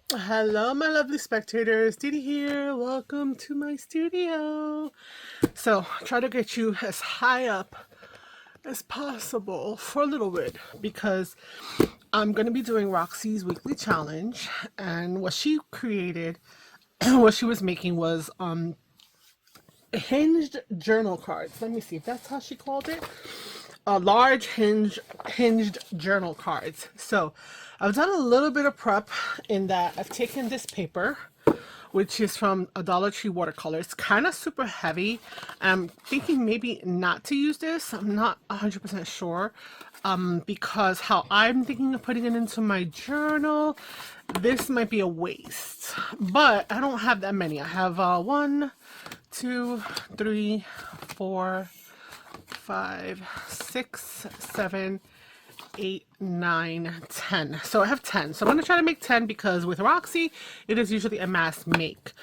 Hello, my lovely spectators. Dee Dee here. Welcome to my studio. So, try to get you as high up as possible for a little bit because I'm going to be doing Roxy's weekly challenge. And what she created, what she was making was hinged journal cards. Let me see if that's how she called it. Large hinged journal cards. So I've done a little bit of prep in that I've taken this paper, which is from a Dollar Tree watercolor. It's kind of super heavy. I'm thinking maybe not to use this. I'm not 100% sure because how I'm thinking of putting it into my journal, this might be a waste. But I don't have that many. I have one, two, three, four, 5, 6, 7, 8, 9, 10. So I have 10. So I'm going to try to make 10 because with Roxy, it is usually a mass make.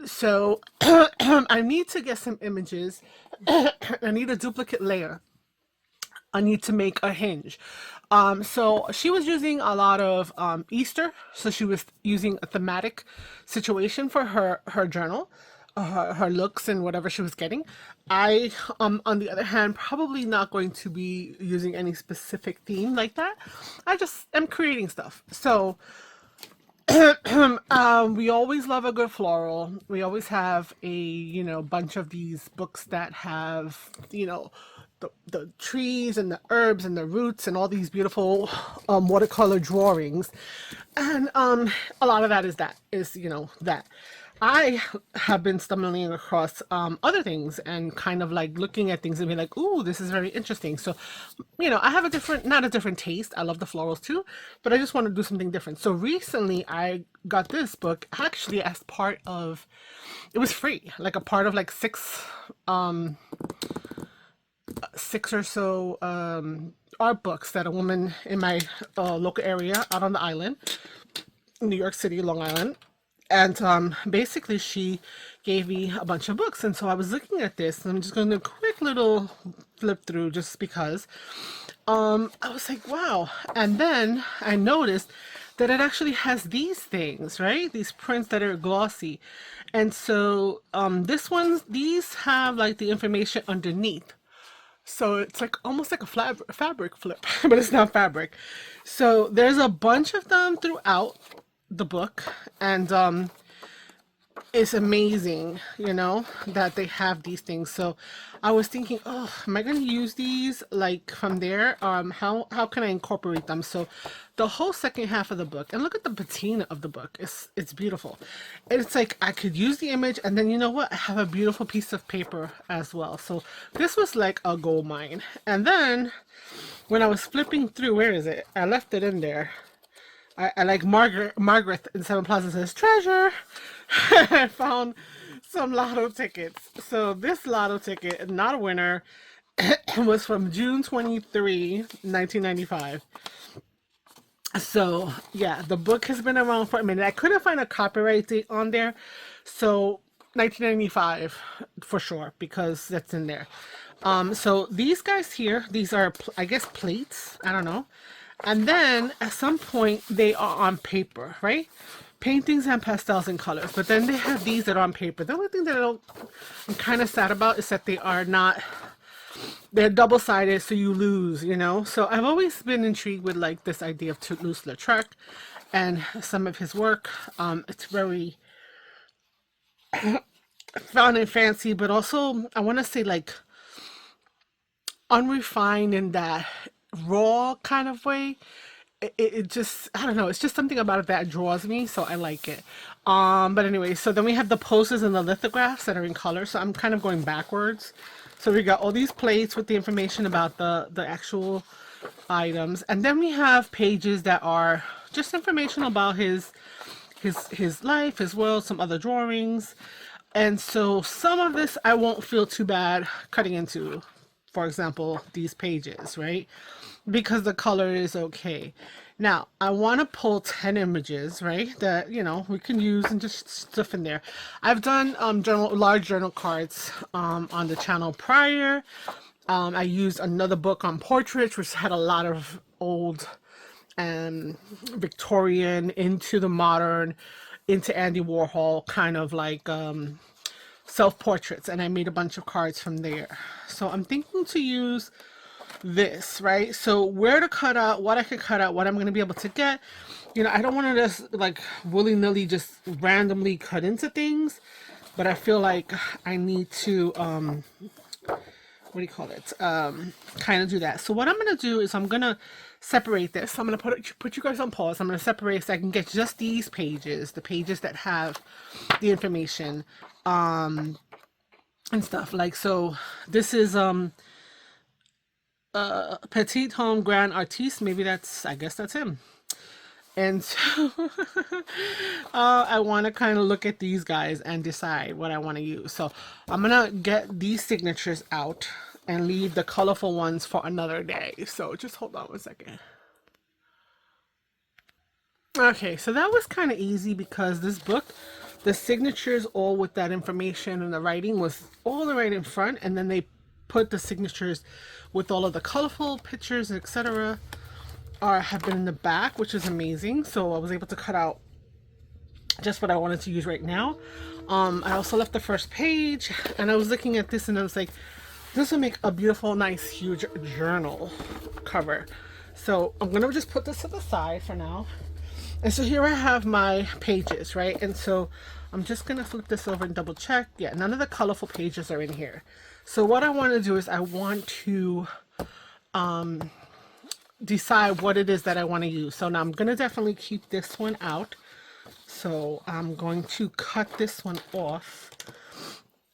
So I need to get some images. I need a duplicate layer. I need to make a hinge. So she was using a lot of Easter. So she was using a thematic situation for her journal, her looks and whatever she was getting. I, on the other hand, probably not going to be using any specific theme like that. I just am creating stuff. So we always love a good floral. We always have a, bunch of these books that have, the trees and the herbs and the roots and all these beautiful watercolor drawings. And a lot of that is that. I have been stumbling across other things and kind of like looking at things and be like, ooh, this is very interesting. So, I have a different, not a different taste. I love the florals too, but I just want to do something different. So recently I got this book actually as part of, it was free, like a part of like six or so art books that a woman in my local area out on the island, New York City, Long Island, and basically she gave me a bunch of books. And so I was looking at this and I'm just going to do a quick little flip through just because I was like, wow. And then I noticed that it actually has these things, right? These prints that are glossy. And so these have like the information underneath. So it's like almost like a fabric flip, but it's not fabric. So there's a bunch of them throughout the book, and it's amazing, that they have these things. So I was thinking, oh, am I going to use these like from there? How can I incorporate them? So the whole second half of the book, and look at the patina of the book. It's beautiful. It's like I could use the image, and then you know what? I have a beautiful piece of paper as well. So this was like a gold mine. And then when I was flipping through, where is it? I left it in there. I like Margaret in Seven Plaza says treasure. I found some lotto tickets. So this lotto ticket, not a winner, was from June 23, 1995. So yeah, the book has been around for a minute. I couldn't find a copyright date on there. So 1995 for sure, because that's in there. So these guys here, these are, I guess, plates. I don't know. And then at some point they are on paper, right? Paintings and pastels and colors. But then they have these that are on paper. The only thing that I'm kind of sad about is that they are not, they're double-sided, so you lose. So I've always been intrigued with like this idea of Toulouse-Lautrec and some of his work. It's very fun and fancy, but also I want to say like unrefined in that raw kind of way. It just, I don't know, it's just something about it that draws me, so I like it. But anyway, so then we have the posters and the lithographs that are in color, so I'm kind of going backwards. So we got all these plates with the information about the actual items, and then we have pages that are just information about his life, his world, some other drawings. And so some of this I won't feel too bad cutting into, for example, these pages, right? Because the color is okay. Now, I want to pull 10 images, right? That, we can use and just stuff in there. I've done large journal cards on the channel prior. I used another book on portraits, which had a lot of old and Victorian into the modern, into Andy Warhol, kind of like self-portraits, and I made a bunch of cards from there. So I'm thinking to use this, right? So where to cut out, what I could cut out, what I'm going to be able to get. You know, I don't want to just like willy-nilly just randomly cut into things, but I feel like I need to what do you call it, kind of do that. So what I'm going to do is I'm going to separate this. I'm going to put you guys on pause. I'm going to separate so I can get just these pages, the pages that have the information and stuff. Like, so this is Petit Homme Grand Artiste. Maybe that's, I guess that's him. And so I want to kind of look at these guys and decide what I want to use. So I'm going to get these signatures out and leave the colorful ones for another day. So just hold on one second. Okay, so that was kind of easy because this book, the signatures all with that information and the writing was all right in front. And then they put the signatures with all of the colorful pictures, etc. have been in the back, which is amazing. So I was able to cut out just what I wanted to use right now. I also left the first page, and I was looking at this and I was like, this will make a beautiful, nice, huge journal cover. So I'm gonna just put this to the side for now. And so here I have my pages, right? And so I'm just gonna flip this over and double check. Yeah, none of the colorful pages are in here. So what I want to do is I want to decide what it is that I want to use. So now I'm going to definitely keep this one out. So I'm going to cut this one off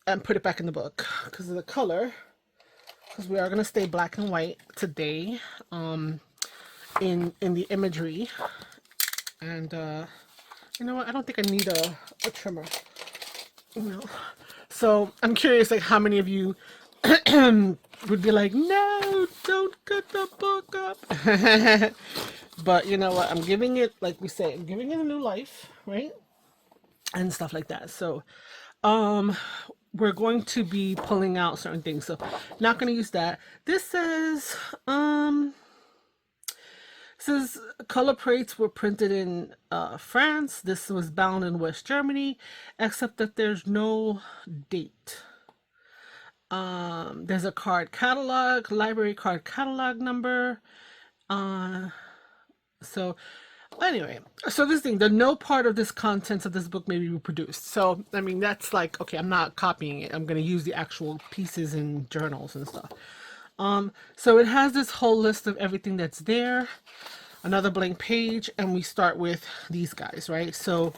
and put it back in the book because of the color, because we are going to stay black and white today in the imagery. And you know what, I don't think I need a trimmer, you know. So I'm curious, like, how many of you would be like, no, don't cut the book up. But you know what, I'm giving it, like we say, I'm giving it a new life, right? And stuff like that. So we're going to be pulling out certain things, so not going to use that. This says color plates were printed in France. This was bound in West Germany, except that there's no date. There's a card catalog, library card catalog number. So anyway, so this thing, the no part of this contents of this book may be reproduced. So I mean, that's like, okay, I'm not copying it. I'm going to use the actual pieces in journals and stuff. So it has this whole list of everything that's there, another blank page, and we start with these guys, right? So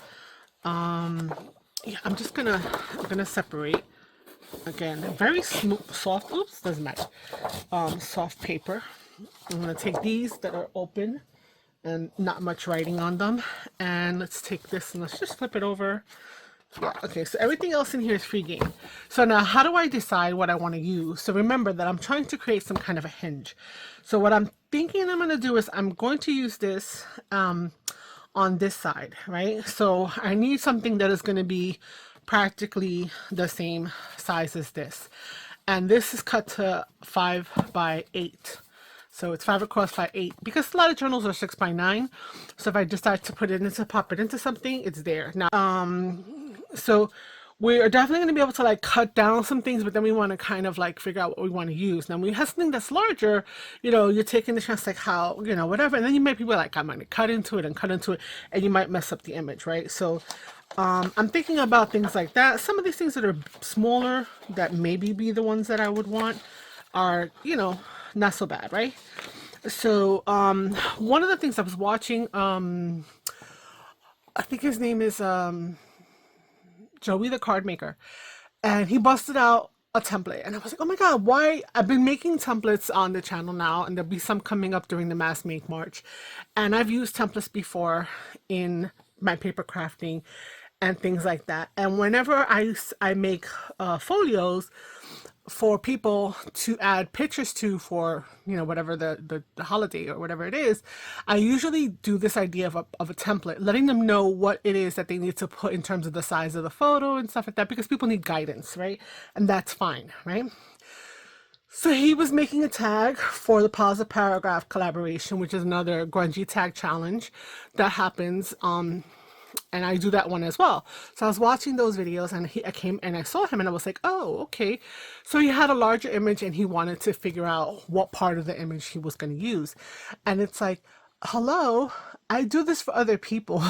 yeah, I'm gonna separate. Again, very smooth, soft, oops, doesn't matter, soft paper. I'm going to take these that are open and not much writing on them, and let's take this and let's just flip it over. Yeah, okay, so everything else in here is free game. So now how do I decide what I want to use? So remember that I'm trying to create some kind of a hinge. So what I'm thinking I'm going to do is I'm going to use this on this side, right? So I need something that is going to be practically the same size as this, and this is cut to 5 by 8, so it's 5 across by 8, because a lot of journals are 6 by 9. So if I decide to put it into, pop it into something, it's there now. So we are definitely going to be able to like cut down some things, but then we want to kind of like figure out what we want to use. Now we have something that's larger, you know, you're taking the chance, like how, you know, whatever, and then you might be like, I'm going to cut into it, and you might mess up the image, right? So I'm thinking about things like that. Some of these things that are smaller that maybe be the ones that I would want are, you know, not so bad, right? So one of the things I was watching, I think his name is Joey the Card Maker, and he busted out a template, and I was like, oh my god, why? I've been making templates on the channel now, and there'll be some coming up during the Mass Make March, and I've used templates before in my paper crafting and things like that. And whenever I make folios for people to add pictures to, for, you know, whatever the holiday or whatever it is, I usually do this idea of a template, letting them know what it is that they need to put in terms of the size of the photo and stuff like that, because people need guidance, right? And that's fine, right? So he was making a tag for the Pause a Paragraph collaboration, which is another grungy tag challenge that happens. And I do that one as well. So I was watching those videos, and I came and I saw him, and I was like, oh, okay. So he had a larger image, and he wanted to figure out what part of the image he was going to use. And it's like, hello, I do this for other people.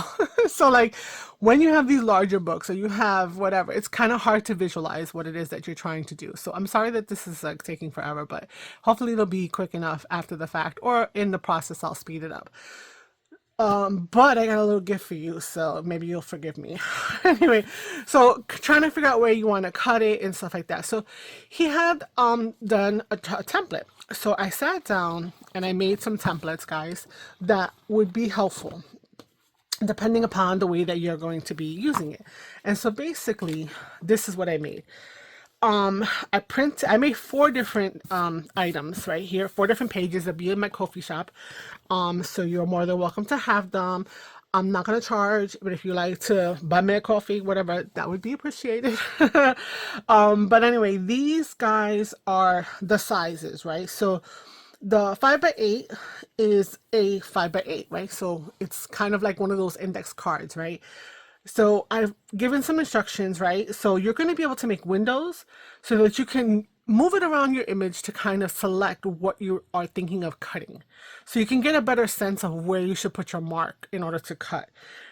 So like when you have these larger books or you have whatever, it's kind of hard to visualize what it is that you're trying to do. So I'm sorry that this is like taking forever, but hopefully it'll be quick enough after the fact, or in the process I'll speed it up. But I got a little gift for you, so maybe you'll forgive me. Anyway, so trying to figure out where you want to cut it and stuff like that. So he had done a template. So I sat down and I made some templates, guys, that would be helpful depending upon the way that you're going to be using it. And so basically, this is what I made. I made 4 different items right here, 4 different pages that be in my coffee shop. So you're more than welcome to have them. I'm not gonna charge, but if you like to buy me a coffee, whatever, that would be appreciated. But anyway, these guys are the sizes, right? So the 5x8 is a 5x8, right? So it's kind of like one of those index cards, right? So I've given some instructions, right? So you're going to be able to make windows so that you can move it around your image to kind of select what you are thinking of cutting. So you can get a better sense of where you should put your mark in order to cut,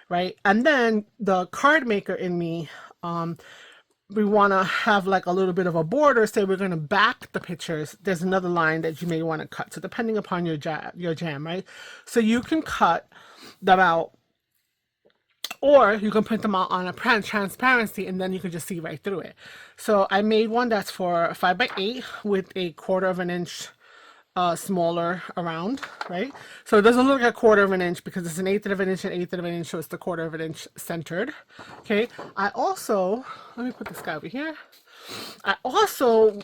right? And then the card maker in me, we want to have like a little bit of a border. Say we're going to back the pictures. There's another line that you may want to cut. So depending upon your jam, right? So you can cut them out, or you can print them out on a transparency, and then you can just see right through it. So I made one that's for 5x8 with a 1/4 of an inch smaller around, right? So it doesn't look like a 1/4 of an inch because it's an 1/8 of an inch and 1/8 of an inch, so it's the 1/4 of an inch centered. Okay. I also, let me put this guy over here. I also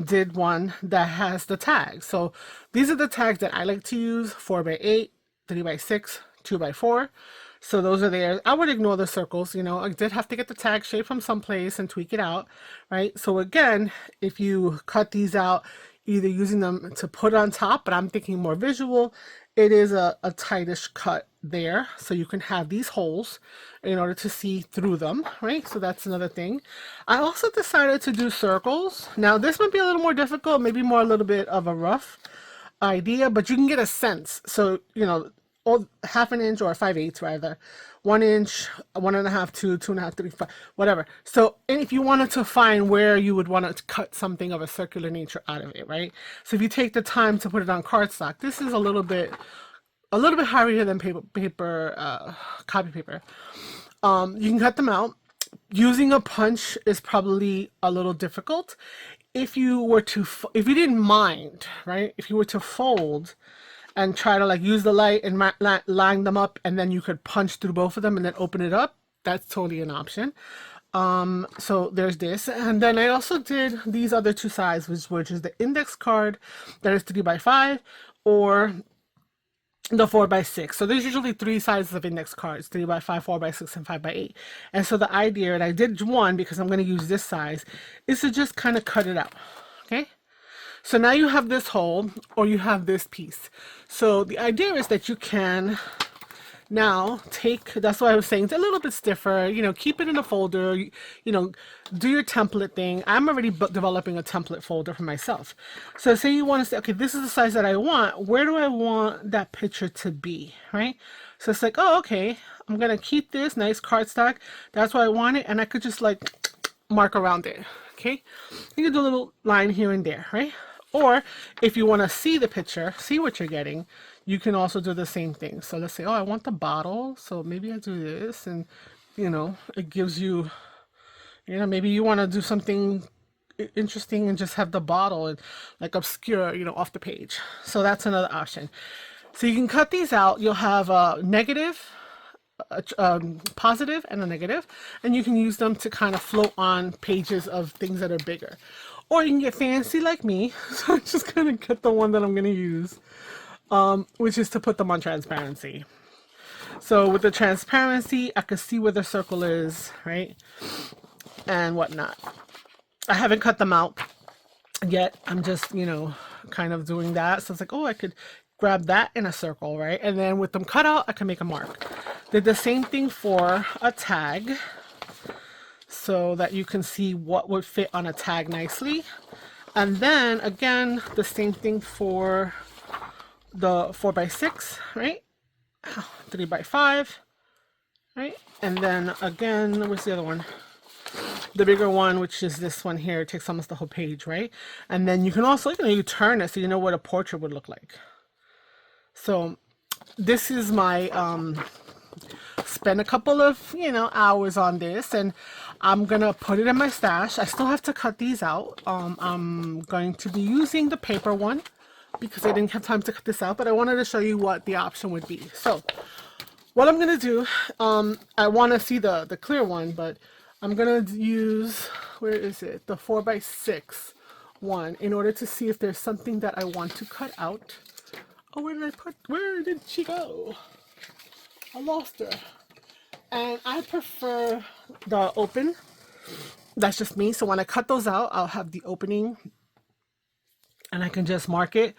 did one that has the tags. So these are the tags that I like to use: 4x8, 3x6, 2x4. So those are there. I would ignore the circles, you know. I did have to get the tag shape from someplace and tweak it out, right? So again, if you cut these out, either using them to put on top, but I'm thinking more visual, it is a tightish cut there. So you can have these holes in order to see through them, right? So that's another thing. I also decided to do circles. Now this might be a little more difficult, maybe more a little bit of a rough idea, but you can get a sense. So, you know, or 1/2 inch or 5/8 rather, 1 inch, 1.5, 2, 2.5, 3, 5, whatever. So, and if you wanted to find where you would want to cut something of a circular nature out of it, right? So if you take the time to put it on cardstock, this is a little bit heavier than copy paper. You can cut them out. Using a punch is probably a little difficult. If you didn't mind, right? If you were to fold and try to like use the light and line them up, and then you could punch through both of them and then open it up, that's totally an option. So there's this, and then I also did these other 2 sizes, which is the index card that is 3x5 or the 4x6. So there's usually 3 sizes of index cards: 3x5, 4x6, and 5x8. And so the idea, and I did one because I'm going to use this size, is to just kind of cut it out. Okay. So now you have this hole, or you have this piece. So the idea is that you can now take, that's why I was saying it's a little bit stiffer, you know, keep it in a folder, you know, do your template thing. I'm already developing a template folder for myself. So say you want to say, okay, this is the size that I want. Where do I want that picture to be, right? So it's like, oh, okay, I'm going to keep this nice cardstock. That's what I want it. And I could just like mark around it. Okay. You can do a little line here and there, right? Or if you want to see the picture, see what you're getting, you can also do the same thing. So let's say, oh, I want the bottle. So maybe I do this, and, you know, it gives you, you know, maybe you want to do something interesting and just have the bottle and like obscure, you know, off the page. So that's another option. So you can cut these out. You'll have a negative, positive, and a negative, and you can use them to kind of float on pages of things that are bigger. Or you can get fancy like me. So I'm just going to cut the one that I'm going to use, which is to put them on transparency. So with the transparency, I can see where the circle is, right? And whatnot. I haven't cut them out. Yet I'm just, you know, kind of doing that. So it's like, oh, I could grab that in a circle, right? And then with them cut out, I can make a mark. Did the same thing for a tag so that you can see what would fit on a tag nicely. And then again, the same thing for the 4x6, right? 3x5, right? And then again, where's the other one? The bigger one, which is this one here, it takes almost the whole page, right? And then you can also, you know, you turn it so you know what a portrait would look like. So this is my spend a couple of, you know, hours on this, and I'm gonna put it in my stash. I still have to cut these out. I'm going to be using the paper one because I didn't have time to cut this out, but I wanted to show you what the option would be. So what I'm gonna do, I want to see the clear one, but I'm gonna use, where is it, the 4x6 one, in order to see if there's something that I want to cut out. Oh, where did she go? I lost her. And I prefer the open. That's just me. So when I cut those out, I'll have the opening and I can just mark it.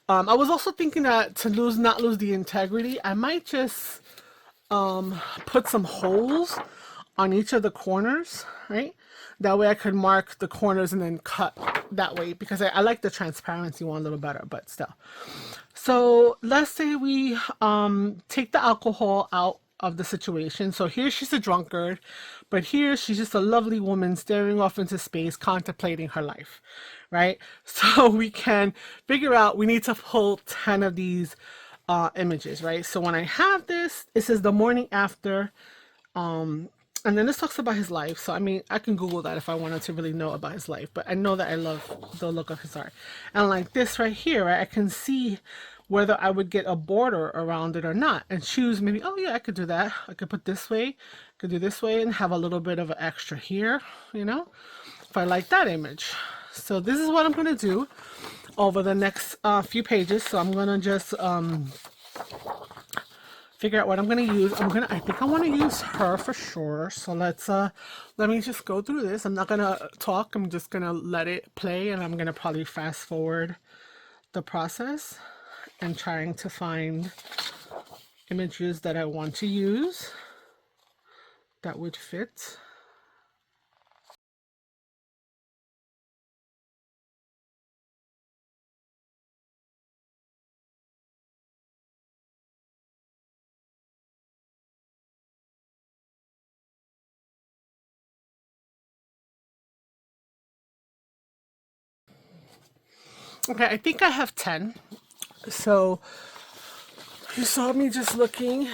I was also thinking that to not lose the integrity, I might just put some holes on each of the corners, right? That way I could mark the corners and then cut that way, because I like the transparency one a little better, but still. So let's say we take the alcohol out of the situation. So here she's a drunkard, but here she's just a lovely woman staring off into space, contemplating her life, right? So we can figure out, we need to pull 10 of these images, right? So when I have this, it says the morning after, and then this talks about his life. So I mean, I can Google that if I wanted to really know about his life, but I know that I love the look of his art. And like this right here, right, I can see whether I would get a border around it or not, and choose maybe, oh yeah, I could do that. I could put this way, I could do this way, and have a little bit of an extra here, you know, if I like that image. So this is what I'm gonna do over the next few pages. So I'm gonna just figure out what I'm gonna use. I think I want to use her for sure. So let me just go through this. I'm not gonna talk. I'm just gonna let it play, and I'm gonna probably fast forward the process and trying to find images that I want to use that would fit. Okay, I think I have 10. So you saw me just looking.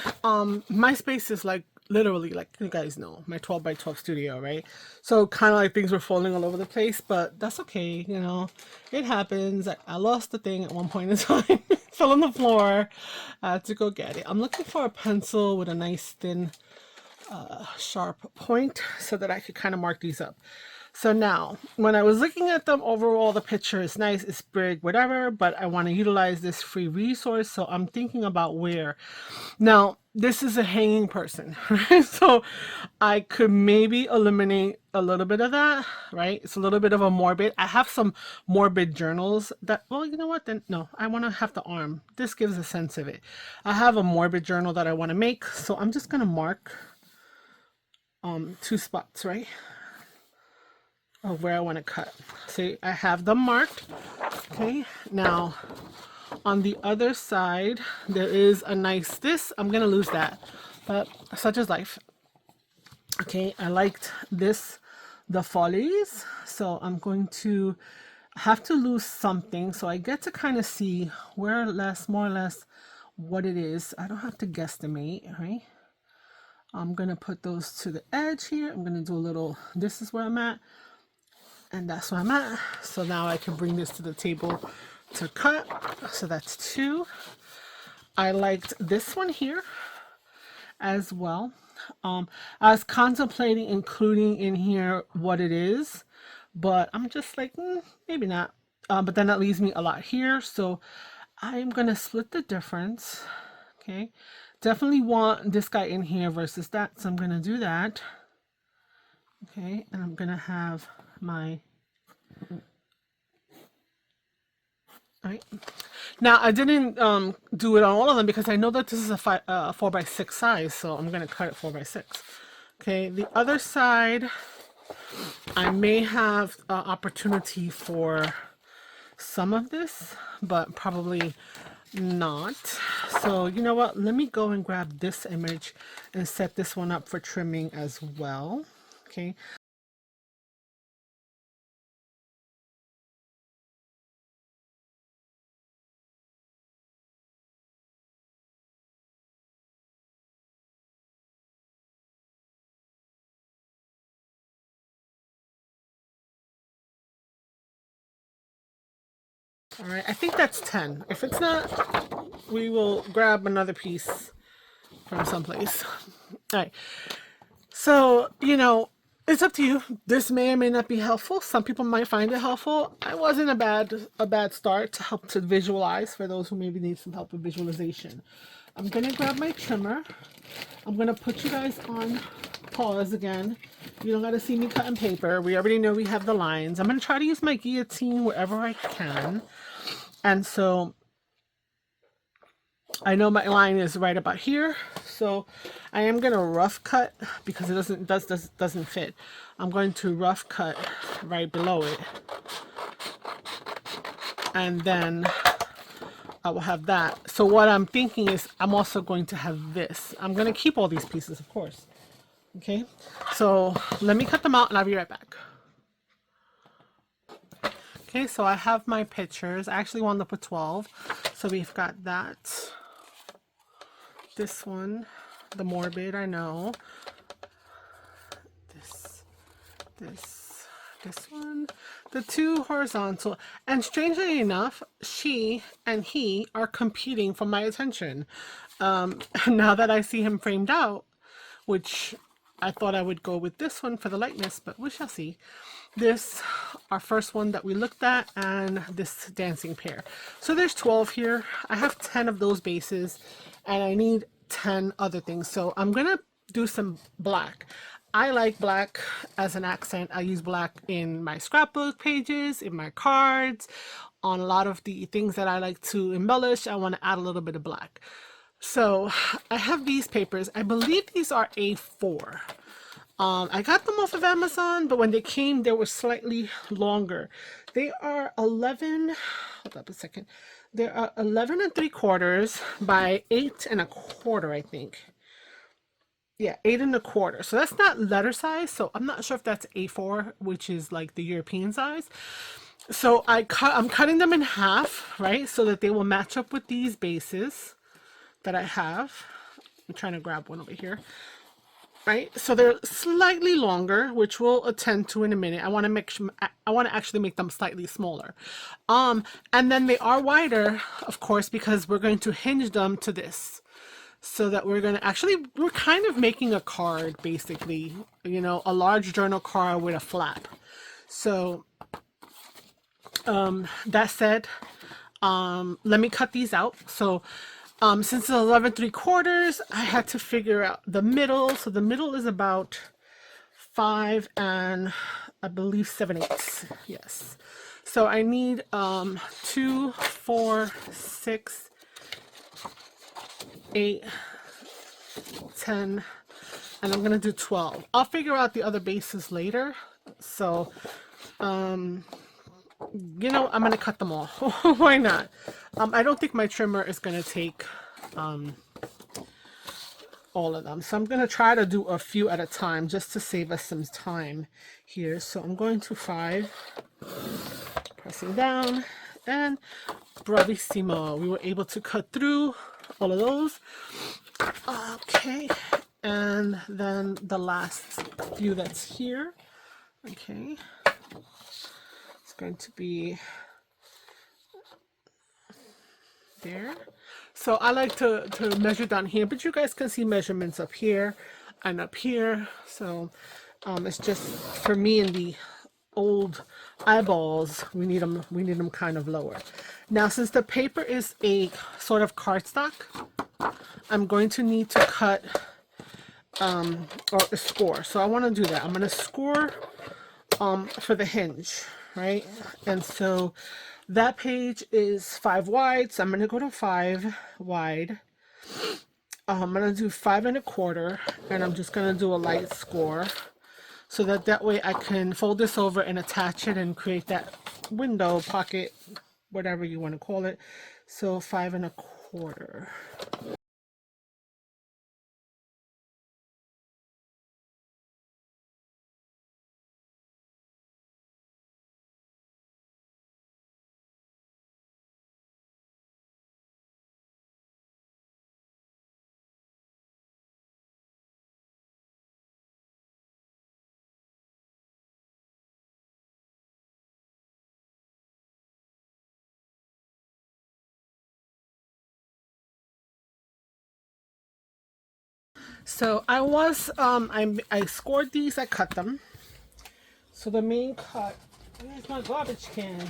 My space is like literally, like you guys know, my 12x12 studio, right? So kind of like things were falling all over the place, but that's okay, you know. It happens. I lost the thing at one point in time. It fell on the floor. I had to go get it. I'm looking for a pencil with a nice thin sharp point so that I could kind of mark these up. So now, when I was looking at them, overall, the picture is nice, it's big, whatever, but I want to utilize this free resource, so I'm thinking about where. Now, this is a hanging person, right? So I could maybe eliminate a little bit of that, right? It's a little bit of a morbid. I have some morbid journals that, well, you know what, then, no, I want to have the arm. This gives a sense of it. I have a morbid journal that I want to make, so I'm just going to mark 2 spots, right? Of where I want to cut. See, I have them marked. Okay, now on the other side, there is a nice, this, I'm gonna lose that, but such is life. Okay, I liked this, the follies, so I'm going to have to lose something, so I get to kind of see where more or less what it is. I don't have to guesstimate, right? I'm gonna put those to the edge here. I'm gonna do a little, this is where I'm at, and that's where I'm at. So now I can bring this to the table to cut. So that's 2. I liked this one here as well. I was contemplating including in here what it is, but I'm just like, maybe not. But then that leaves me a lot here. So I'm going to split the difference. Okay. Definitely want this guy in here versus that. So I'm going to do that. Okay. And I'm going to have my right? Now I didn't do it on all of them because I know that this is a 4x6 size, so I'm gonna cut it 4x6. Okay, the other side, I may have opportunity for some of this, but probably not. So you know what? Let me go and grab this image and set this one up for trimming as well. Okay. All right. I think that's 10. If it's not, we will grab another piece from someplace. All right. So, you know, it's up to you. This may or may not be helpful. Some people might find it helpful. It wasn't a bad start to help to visualize for those who maybe need some help with visualization. I'm gonna grab my trimmer. I'm gonna put you guys on pause again. You don't gotta see me cutting paper. We already know we have the lines. I'm gonna try to use my guillotine wherever I can. And so I know my line is right about here, so I am gonna rough cut because it doesn't fit. I'm going to rough cut right below it, and then I will have that. So what I'm thinking is I'm also going to have this. I'm gonna keep all these pieces, of course. Okay, so let me cut them out and I'll be right back. Okay, so I have my pictures. I actually wanted to put 12, so we've got that. This one, the morbid, I know. This one, the two horizontal. And strangely enough, she and he are competing for my attention. Now that I see him framed out, which I thought I would go with this one for the lightness, but we shall see. This, our first one that we looked at, and this dancing pair. So there's 12 here. I have 10 of those bases, and I need 10 other things. So I'm gonna do some black. I like black as an accent. I use black in my scrapbook pages, in my cards, on a lot of the things that I like to embellish. I want to add a little bit of black. So I have these papers. I believe these are A4. I got them off of Amazon, but when they came, they were slightly longer. They are 11, hold up a second. They are 11 3/4 by 8 1/4, I think. Yeah, 8 1/4. So that's not letter size. So I'm not sure if that's A4, which is like the European size. So I'm cutting them in half, right? So that they will match up with these bases that I have. I'm trying to grab one over here. Right, so they're slightly longer, which we'll attend to in a minute. I want to actually make them slightly smaller, and then they are wider, of course, because we're going to hinge them to this, so that we're kind of making a card, basically, you know, a large journal card with a flap. So that said, let me cut these out. So since it's 11 3/4, I had to figure out the middle. So the middle is about 5 and I believe 7/8. Yes. So I need 2, 4, 6, 8, 10, and I'm gonna do 12. I'll figure out the other bases later. So you know, I'm gonna cut them all. Why not? I don't think my trimmer is gonna take all of them, so I'm gonna try to do a few at a time just to save us some time here. So I'm going to 5, pressing down, and bravissimo, we were able to cut through all of those. Okay, and then the last few that's here. Okay, it's going to be there. So I like to measure down here, but you guys can see measurements up here and up here. So it's just for me and the old eyeballs, we need them kind of lower. Now, since the paper is a sort of cardstock, I'm going to need to cut or score. So I want to do that. I'm going to score for the hinge, right? And so That page is 5 wide, so I'm gonna go to 5 wide. I'm gonna do 5 1/4, and I'm just gonna do a light score, so that way I can fold this over and attach it and create that window pocket, whatever you want to call it. So 5 1/4. So I scored these, I cut them. So the main cut, where's my garbage can?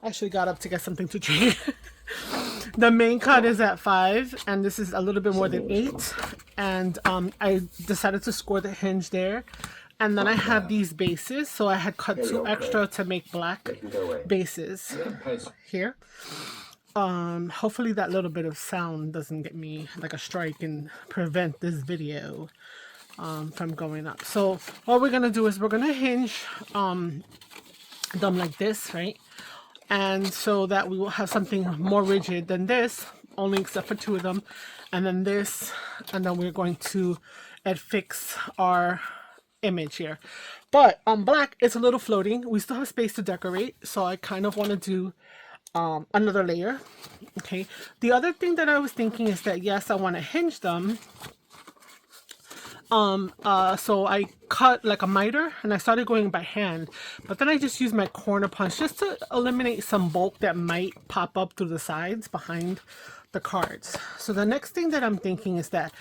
I actually got up to get something to drink. The main cut is at 5, and this is a little bit more than 8. And I decided to score the hinge there. And then I have these bases, so I had cut 2 extra to make black bases here. Hopefully that little bit of sound doesn't get me like a strike and prevent this video from going up. So what we're gonna do is we're gonna hinge them like this, right? And so that we will have something more rigid than this, only except for 2 of them, and then this, and then we're going to affix our image here. But on black, it's a little floating. We still have space to decorate, so I kind of want to do another layer. Okay, the other thing that I was thinking is that yes, I want to hinge them. So I cut like a miter and I started going by hand, but then I just used my corner punch just to eliminate some bulk that might pop up through the sides behind the cards. So the next thing that I'm thinking is that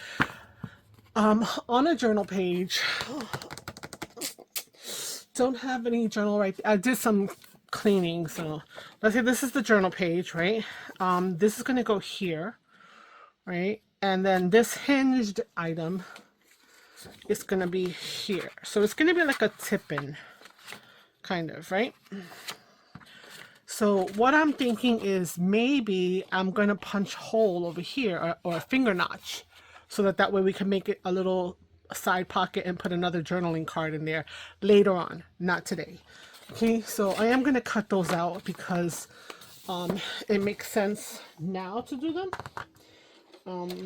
on a journal page, don't have any journal right there. I did some cleaning, so let's say this is the journal page, right? This is going to go here, right? And then this hinged item is going to be here. So it's going to be like a tip-in, kind of, right? So what I'm thinking is maybe I'm going to punch a hole over here, or a finger notch, so that way we can make it a little side pocket and put another journaling card in there later on, not today. Okay, so I am going to cut those out because it makes sense now to do them.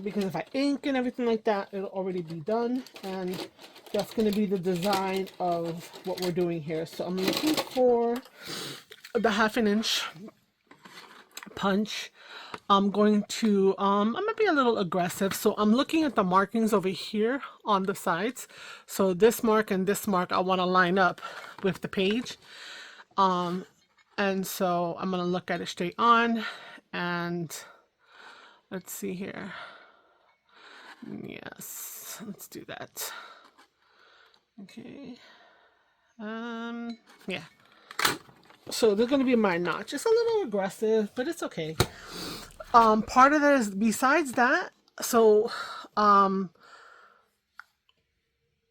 Because if I ink and everything like that, it'll already be done, and that's going to be the design of what we're doing here. So I'm looking for the 1/2 inch punch. I'm going to I'm gonna be a little aggressive, so I'm looking at the markings over here on the sides. So this mark and this mark I want to line up with the page, and so I'm gonna look at it straight on, and let's see here. Yes, let's do that. Okay. Yeah. So they're gonna be my notch. It's a little aggressive, but it's okay. Part of that is besides that. So,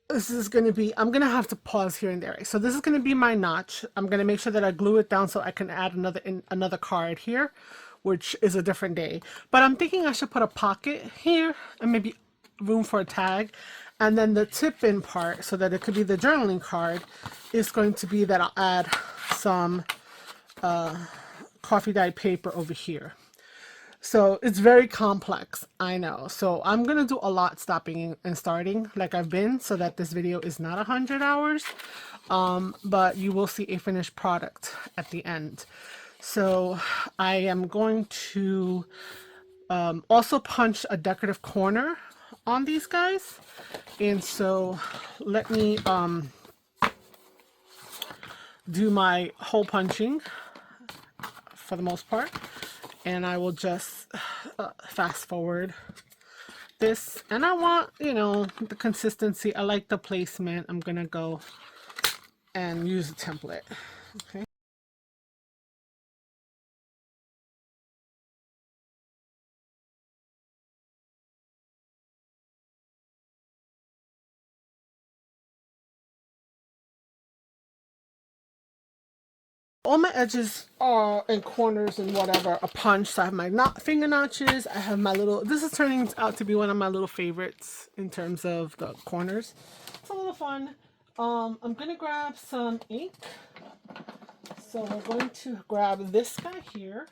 this is gonna be. I'm gonna have to pause here and there. So this is gonna be my notch. I'm gonna make sure that I glue it down so I can add another card here, which is a different day. But I'm thinking I should put a pocket here and maybe room for a tag, and then the tip-in part, so that it could be the journaling card, is going to be that I'll add some coffee dyed paper over here. So it's very complex, I know. So I'm gonna do a lot stopping and starting like I've been, so that this video is not 100 hours, but you will see a finished product at the end. So I am going to also punch a decorative corner on these guys, and so let me do my hole punching for the most part, and I will just fast forward this. And I want, you know, the consistency. I like the placement. I'm gonna go and use a template. Okay. All my edges are and corners and whatever are punched. So I have my finger notches. I have my little, this is turning out to be one of my little favorites in terms of the corners. It's a little fun. I'm going to grab some ink. So we're going to grab this guy here.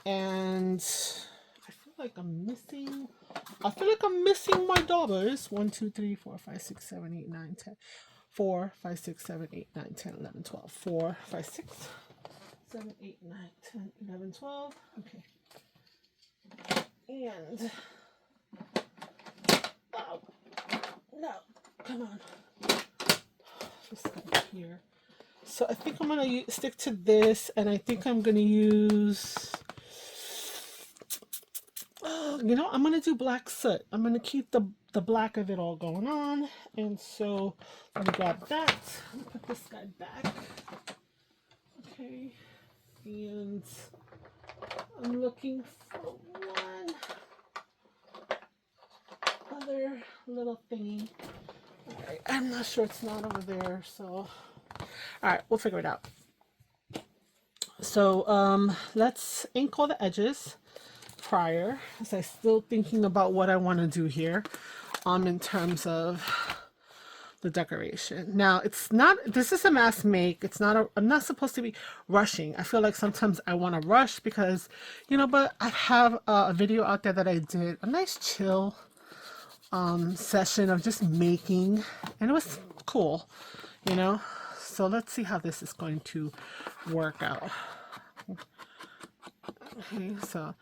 And I feel like I'm missing my daughters. 1, 2, 3, 4, 5, 6, 7, 8, 9, 10. 4, 5, 6, 7, 8, 9, 10, 11, 12. 4, 5, 6, 7, 8, 9, 10, 11, 12. Okay. And, oh, no, come on. This guy here. So I think I'm going to stick to this, and I think I'm going to use, you know, I'm going to do black soot. I'm going to keep the black of it all going on. And so let me grab that. Let me put this guy back. Okay. And I'm looking for one other little thingy. All right. I'm not sure, it's not over there, so all right, we'll figure it out. So let's ink all the edges prior, as I'm still thinking about what I want to do here in terms of the decoration. Now, it's not, this is a mass make. It's not I'm not supposed to be rushing. I feel like sometimes I want to rush because, you know, but I have a video out there that I did, a nice chill session of just making, and it was cool, you know. So let's see how this is going to work out. Okay, so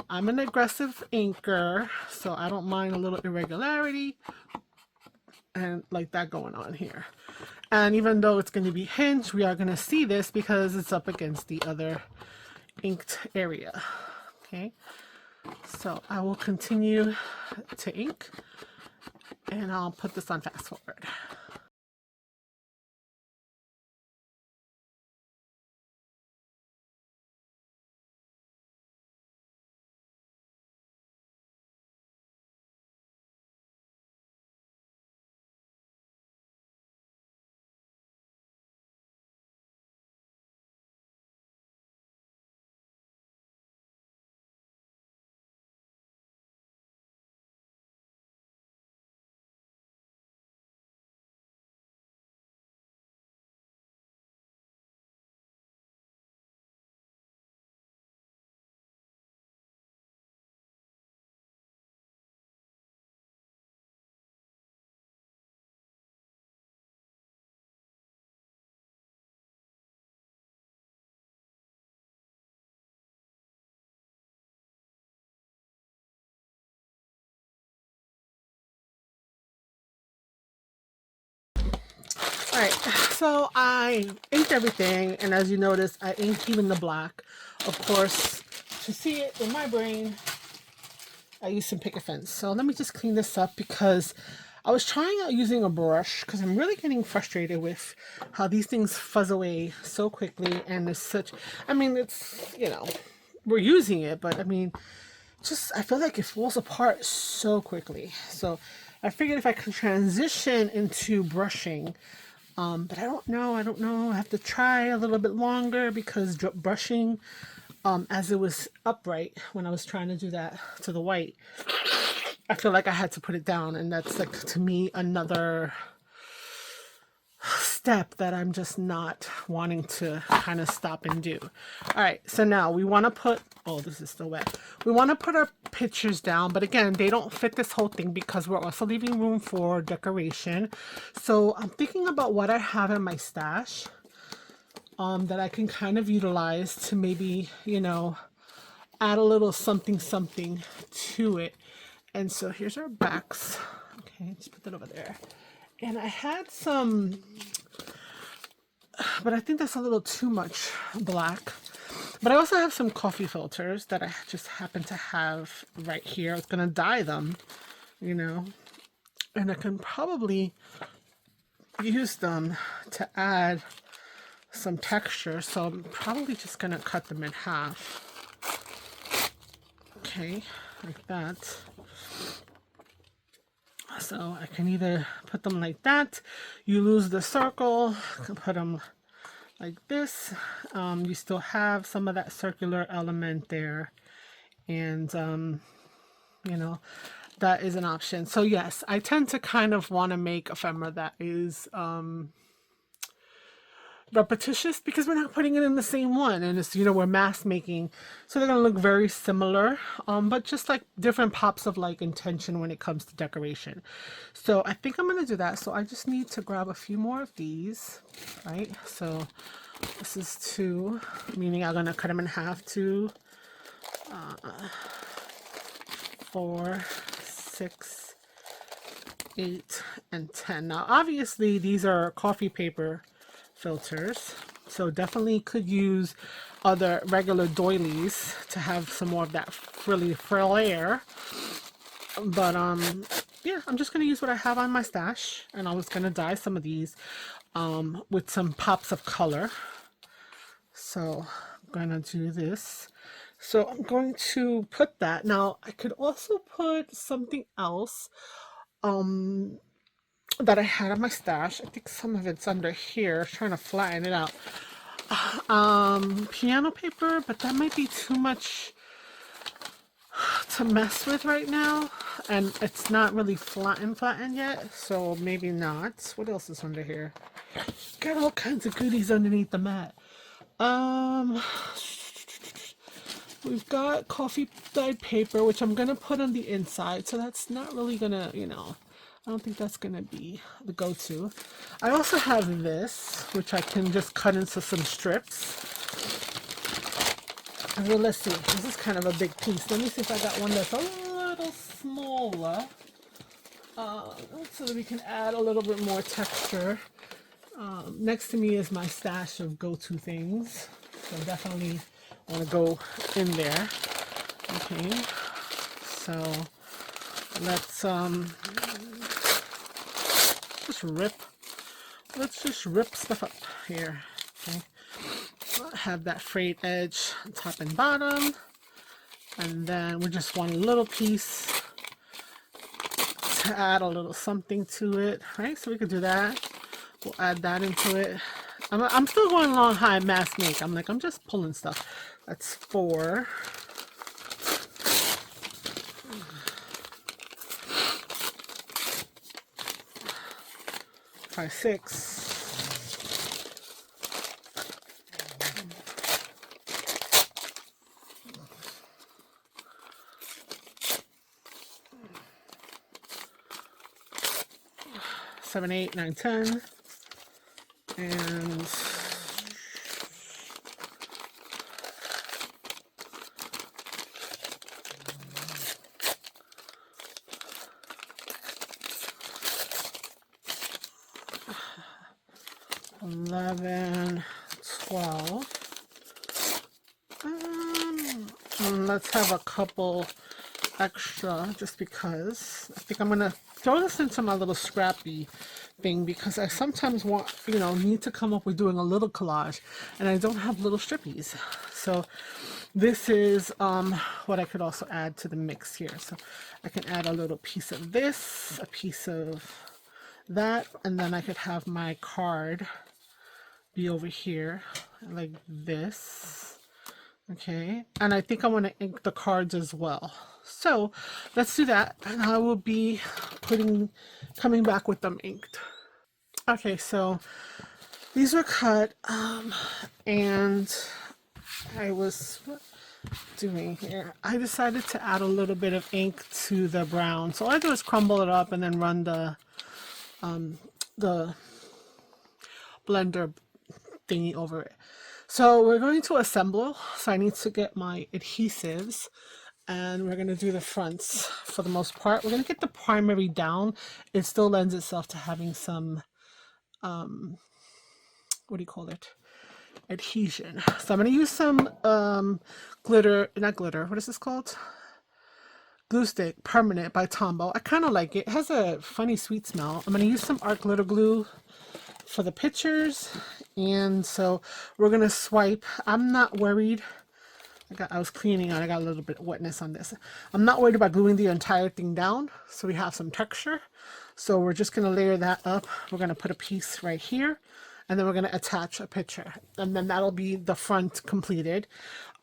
I'm an aggressive inker, so I don't mind a little irregularity and like that going on here. And even though it's going to be hinged, we are going to see this because it's up against the other inked area. Okay, so I will continue to ink, and I'll put this on fast forward. All right, so I inked everything, and as you notice, I inked even the black. Of course, to see it in my brain, I used some picket fence. So let me just clean this up because I was trying out using a brush because I'm really getting frustrated with how these things fuzz away so quickly, and it's such, I mean, it's, you know, we're using it, but I mean, just, I feel like it falls apart so quickly. So I figured if I can transition into brushing, but I don't know. I have to try a little bit longer because brushing, as it was upright when I was trying to do that to the white, I feel like I had to put it down, and that's like, to me, another step that I'm just not wanting to kind of stop and do. All right, so now we want to put, oh, this is still wet. We want to put our pictures down, but again, they don't fit this whole thing because we're also leaving room for decoration. So I'm thinking about what I have in my stash that I can kind of utilize to maybe, you know, add a little something to it. And so here's our backs. Okay, just put that over there. And I had some, but I think that's a little too much black. But I also have some coffee filters that I just happen to have right here. I was going to dye them, you know, and I can probably use them to add some texture. So I'm probably just going to cut them in half. Okay, like that. So I can either put them like that, you lose the circle, I can put them like this. You still have some of that circular element there, and you know, that is an option. So yes, I tend to kind of want to make ephemera that is repetitious, because we're not putting it in the same one, and it's, you know, we're mass making, so they're gonna look very similar, but just like different pops of like intention when it comes to decoration. So I think I'm gonna do that. So I just need to grab a few more of these, right? So this is 2, meaning I'm gonna cut them in half. 2, 4, 6, 8, and 10. Now obviously these are coffee paper filters, so definitely could use other regular doilies to have some more of that frilly flair. But yeah, I'm just gonna use what I have on my stash, and I was gonna dye some of these with some pops of color. So I'm gonna do this. So I'm going to put that. Now I could also put something else that I had in my stash. I think some of it's under here, trying to flatten it out. Piano paper, but that might be too much to mess with right now, and it's not really flattened yet, so maybe not. What else is under here? Got all kinds of goodies underneath the mat. We've got coffee dyed paper, which I'm gonna put on the inside, so that's not really gonna, you know, I don't think that's gonna be the go-to. I also have this, which I can just cut into some strips. So let's see, this is kind of a big piece. Let me see if I got one that's a little smaller, so that we can add a little bit more texture. Next to me is my stash of go-to things, so definitely want to go in there. Okay, so let's just rip stuff up here. Okay, have that frayed edge top and bottom, and then we just want a little piece to add a little something to it, right? So we could do that. We'll add that into it. I'm still going along high mass make. I'm just pulling stuff. That's 4. 5, 6. 7, 8, 9, 10. And 11, 12. And let's have a couple extra, just because I think I'm gonna throw this into my little scrappy thing, because I sometimes want, you know, need to come up with doing a little collage, and I don't have little strippies. So this is what I could also add to the mix here. So I can add a little piece of this, a piece of that, and then I could have my card be over here like this. Okay, and I think I want to ink the cards as well. So let's do that, and I will be coming back with them inked. Okay, so these were cut, and I was doing here, I decided to add a little bit of ink to the brown. So all I do is crumble it up and then run the blender thingy over it. So we're going to assemble, so I need to get my adhesives, and we're going to do the fronts for the most part. We're going to get the primary down. It still lends itself to having some what do you call it, adhesion. So I'm going to use some not glitter, what is this called, glue stick permanent by Tombow. I kind of like it. It has a funny sweet smell. I'm going to use some art glitter glue for the pictures, and so we're gonna swipe. I'm not worried. I was cleaning out, I got a little bit of wetness on this. I'm not worried about gluing the entire thing down, so we have some texture. So we're just gonna layer that up. We're gonna put a piece right here, and then we're going to attach a picture, and then that'll be the front completed.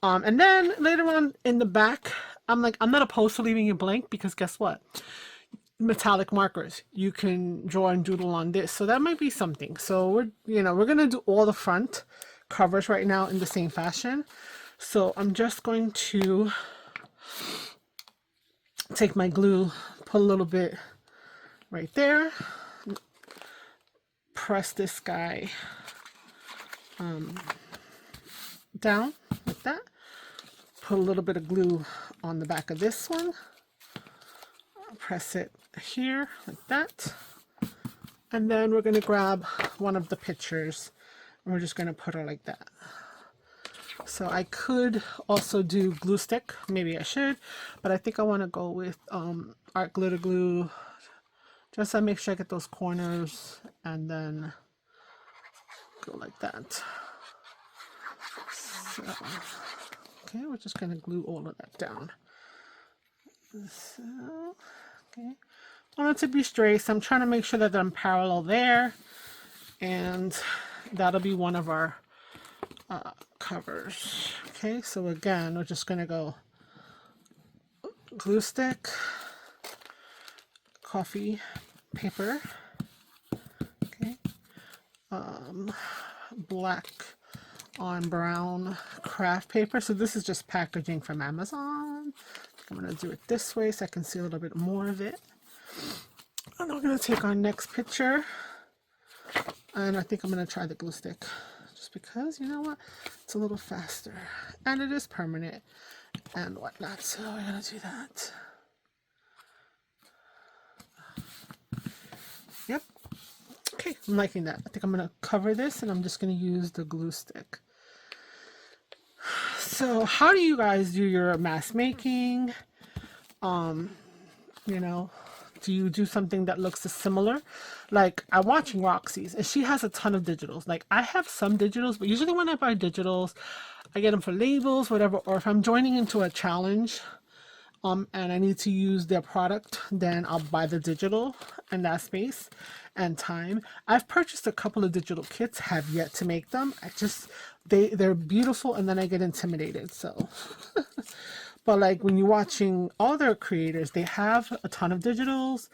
And then later on in the back, I'm not opposed to leaving it blank, because guess what? Metallic markers, you can draw and doodle on this, so that might be something. So we're gonna do all the front covers right now in the same fashion. So I'm just going to take my glue, put a little bit right there, press this guy down like that, put a little bit of glue on the back of this one, press it here like that, and then we're going to grab one of the pictures and we're just going to put her like that. So I could also do glue stick, maybe I should, but I think I want to go with art glitter glue, just to make sure I get those corners, and then go like that. So, okay, we're just going to glue all of that down. So, okay, I want it to be straight, so I'm trying to make sure that I'm parallel there, and that'll be one of our covers. Okay, so again, we're just going to go glue stick, coffee paper, okay, black on brown craft paper. So this is just packaging from Amazon. I'm going to do it this way so I can see a little bit more of it. And I'm going to take our next picture, and I think I'm going to try the glue stick, just because, you know what, it's a little faster and it is permanent and whatnot. So we're going to do that. Yep. Okay, I'm liking that. I think I'm going to cover this, and I'm just going to use the glue stick. So how do you guys do your mask making? You know, do you do something that looks similar? Like, I'm watching Roxy's, and she has a ton of digitals. Like, I have some digitals, but usually when I buy digitals, I get them for labels, whatever, or if I'm joining into a challenge, and I need to use their product, then I'll buy the digital in that space and time. I've purchased a couple of digital kits, have yet to make them. They're beautiful, and then I get intimidated. So, but like when you're watching other creators, they have a ton of digitals,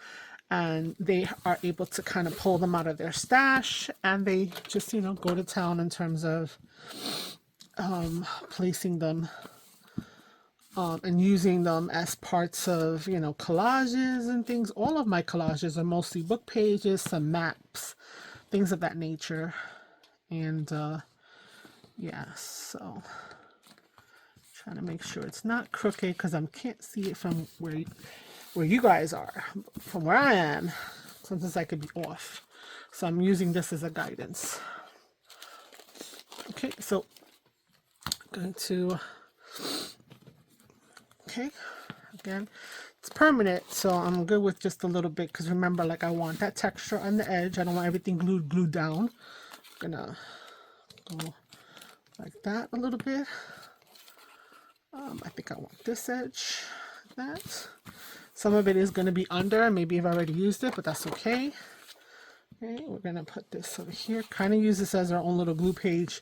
and they are able to kind of pull them out of their stash, and they just, you know, go to town in terms of placing them and using them as parts of, you know, collages and things. All of my collages are mostly book pages, some maps, things of that nature. And yeah, so trying to make sure it's not crooked, because I can't see it from where you guys are. From where I am, sometimes I could be off. So I'm using this as a guidance. Okay, so I'm going to, okay, again, it's permanent, so I'm good with just a little bit, because remember, like, I want that texture on the edge. I don't want everything glued down. I'm gonna go like that a little bit. I think I want this edge, like that. Some of it is going to be under. Maybe I've already used it, but that's okay. Okay, we're going to put this over here. Kind of use this as our own little glue page,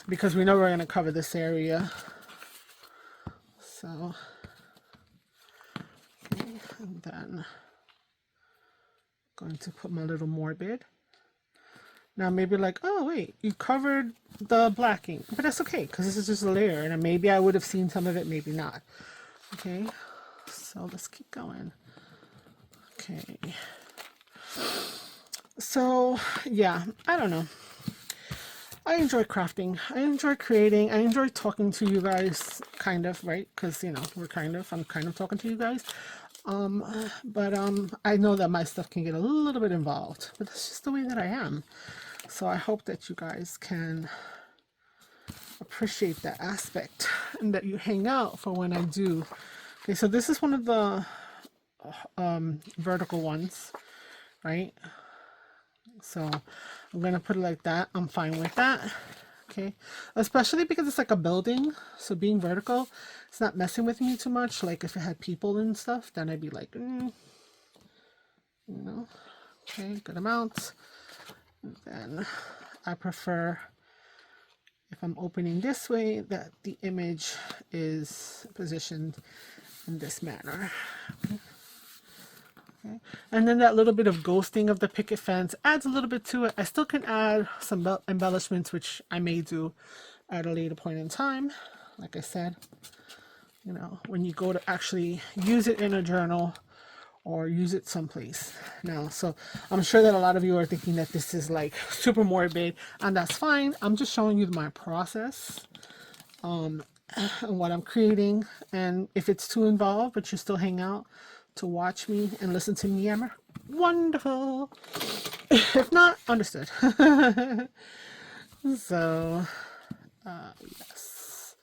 because we know we're going to cover this area. So, okay, and then I'm going to put my little morbid. Now maybe like, oh wait, you covered the blacking, but that's okay, because this is just a layer, and maybe I would have seen some of it, maybe not. Okay, so let's keep going. Okay, so yeah, I don't know. I enjoy crafting. I enjoy creating. I enjoy talking to you guys, kind of, right? Because, you know, I'm kind of talking to you guys. But I know that my stuff can get a little bit involved, but that's just the way that I am. So I hope that you guys can appreciate that aspect, and that you hang out for when I do. Okay, so this is one of the vertical ones, right? So I'm gonna put it like that. I'm fine with that. Okay, especially because it's like a building, so being vertical, it's not messing with me too much. Like if it had people and stuff, then I'd be like, you know. Okay, good amount. And then I prefer, if I'm opening this way, that the image is positioned in this manner. Okay. And then that little bit of ghosting of the picket fence adds a little bit to it. I still can add some embellishments, which I may do at a later point in time. Like I said, you know, when you go to actually use it in a journal or use it someplace. Now, so I'm sure that a lot of you are thinking that this is like super morbid, and that's fine. I'm just showing you my process, and what I'm creating. And if it's too involved, but you still hang out to watch me and listen to me yammer, wonderful. If not, understood. So, yes.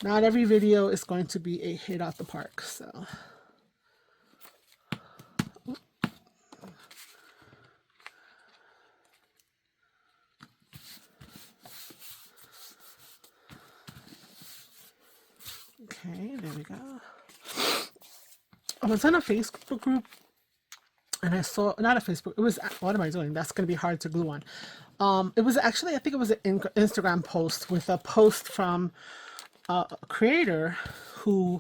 Not every video is going to be a hit out the park, so. Okay, there we go. I was in a Facebook group and I saw, not a Facebook, it was, what am I doing? That's going to be hard to glue on. It was actually, I think it was an Instagram post with a post from a creator who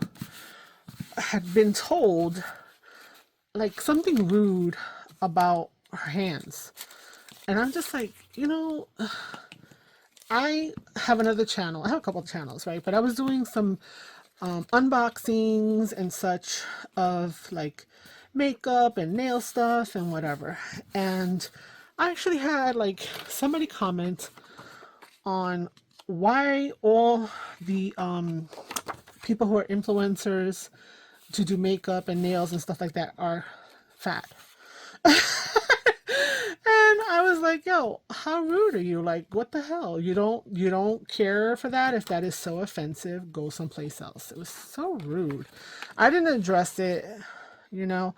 had been told like something rude about her hands. And I'm just like, you know, I have another channel. I have a couple of channels, right? But I was doing some unboxings and such of like makeup and nail stuff and whatever. And I actually had like somebody comment on why all the people who are influencers to do makeup and nails and stuff like that are fat. And I was like, yo, how rude are you? Like, what the hell? You don't care for that? If that is so offensive, go someplace else. It was so rude. I didn't address it, you know.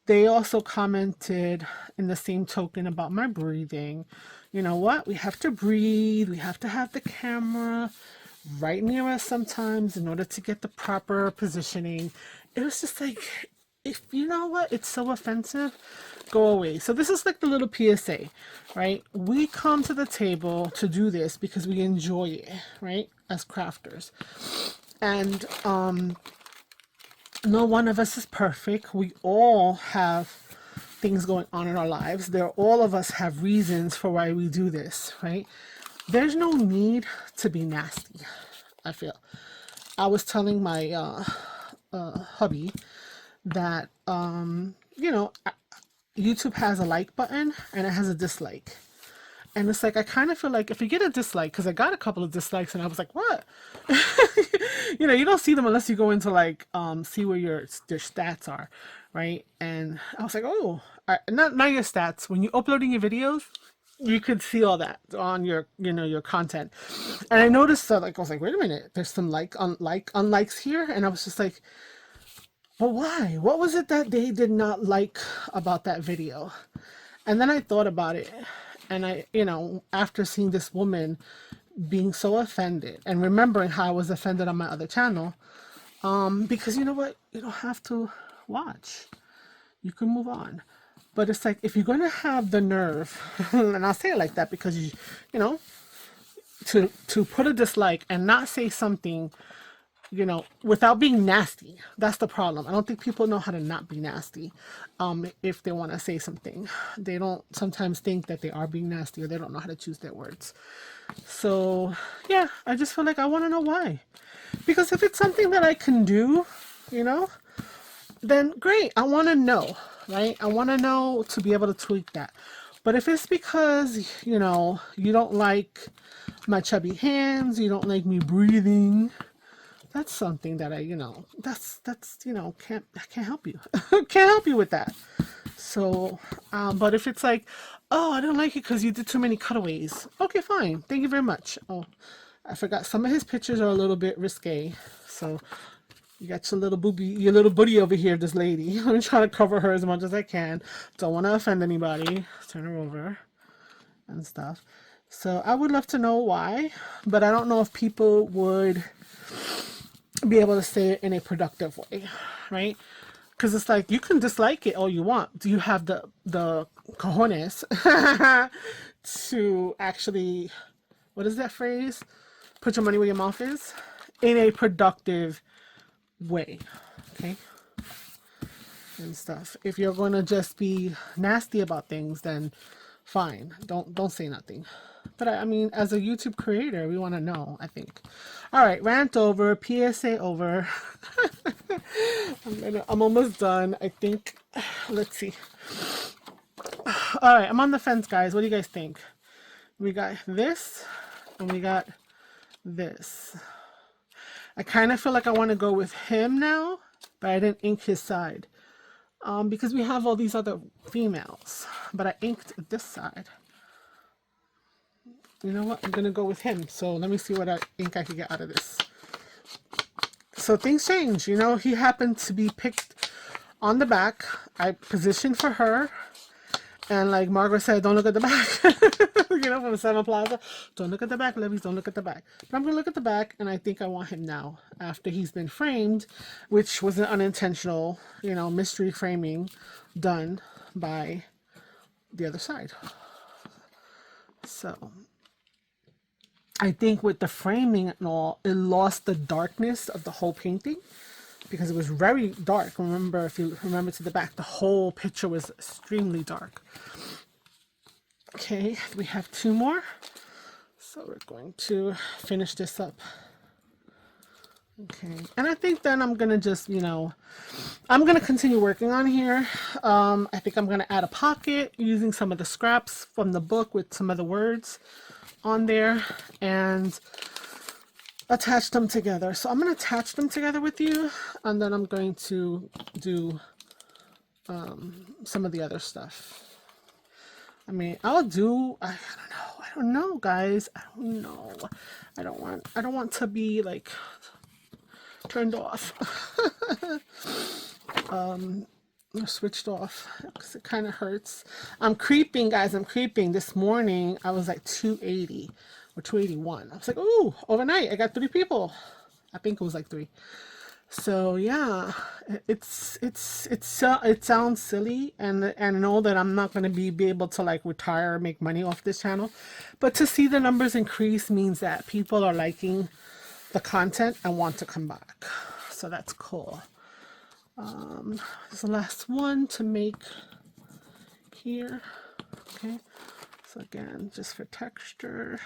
They also commented in the same token about my breathing. You know what? We have to breathe. We have to have the camera right near us sometimes in order to get the proper positioning. It was just like, if you know what, it's so offensive, go away. So this is like the little PSA, right? We come to the table to do this because we enjoy it, right? As crafters. And no one of us is perfect. We all have things going on in our lives. All of us have reasons for why we do this, right? There's no need to be nasty, I feel. I was telling my hubby that you know, YouTube has a like button and it has a dislike, and it's like, I kind of feel like if you get a dislike, because I got a couple of dislikes and I was like, what? You know, you don't see them unless you go into like see where your stats are, right? And I was like, oh, not your stats. When you're uploading your videos, you could see all that on your, you know, your content. And I noticed that, like, I was like, wait a minute, there's some unlikes here, and I was just like, but why? What was it that they did not like about that video? And then I thought about it, and I, you know, after seeing this woman being so offended and remembering how I was offended on my other channel, because you know what? You don't have to watch. You can move on. But it's like, if you're going to have the nerve, and I'll say it like that because, you know, to put a dislike and not say something, you know, without being nasty. That's the problem. I don't think people know how to not be nasty. If they want to say something, they don't sometimes think that they are being nasty, or they don't know how to choose their words. So yeah, I just feel like I want to know why. Because if it's something that I can do, you know, then great. I want to know, right? I want to know to be able to tweak that. But if it's because, you know, you don't like my chubby hands, you don't like me breathing, that's something that I, you know, that's, you know, I can't help you. Can't help you with that. So, but if it's like, oh, I don't like it because you did too many cutaways. Okay, fine. Thank you very much. Oh, I forgot. Some of his pictures are a little bit risque. So you got your little booty over here, this lady. I'm trying to cover her as much as I can. Don't want to offend anybody. Turn her over and stuff. So I would love to know why, but I don't know if people would be able to say it in a productive way, right? Because it's like, you can dislike it all you want. Do you have the cojones to actually, what is that phrase? Put your money where your mouth is in a productive way, okay? And stuff. If you're going to just be nasty about things, then fine. Don't say nothing. But I mean, as a YouTube creator, we want to know, I think. All right, rant over, PSA over. I'm almost done, I think. Let's see. All right, I'm on the fence, guys. What do you guys think? We got this, and we got this. I kind of feel like I want to go with him now, but I didn't ink his side. Because we have all these other females, but I inked this side. You know what? I'm going to go with him. So let me see what ink I can get out of this. So things change. You know, he happened to be picked on the back. I positioned for her. And like Margaret said, don't look at the back. You know, from Seven Plaza. Don't look at the back, ladies. Don't look at the back. But I'm going to look at the back, and I think I want him now. After he's been framed, which was an unintentional, you know, mystery framing done by the other side. So I think with the framing and all, it lost the darkness of the whole painting. Because it was very dark. Remember, if you remember to the back, the whole picture was extremely dark. Okay, we have two more. So we're going to finish this up. Okay, and I think then I'm going to just, you know, I'm going to continue working on here. I think I'm going to add a pocket using some of the scraps from the book with some of the words on there. And attach them together. So I'm going to attach them together with you, and then I'm going to do some of the other stuff. I mean, I don't know, guys. I don't know. I don't want to be like turned off. Or switched off because it kind of hurts. I'm creeping, guys. I'm creeping. This morning I was like 280 or 281. I was like, ooh, overnight I got 3 people. I think it was like 3. So yeah, it sounds silly, and I know that I'm not going to be able to like retire or make money off this channel, but to see the numbers increase means that people are liking the content and want to come back. So that's cool. This is the last one to make here. Okay, so again, just for texture.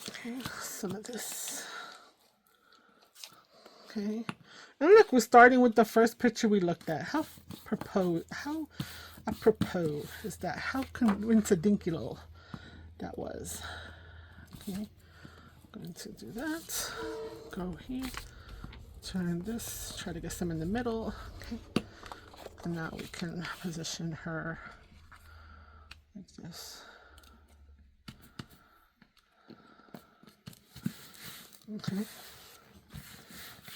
Okay, some of this. Okay, and look, we're starting with the first picture we looked at. How apropos is that? How coincidental that was. Okay, I'm going to do that. Go here. Turn this, try to get some in the middle. Okay, and now we can position her like this. Okay.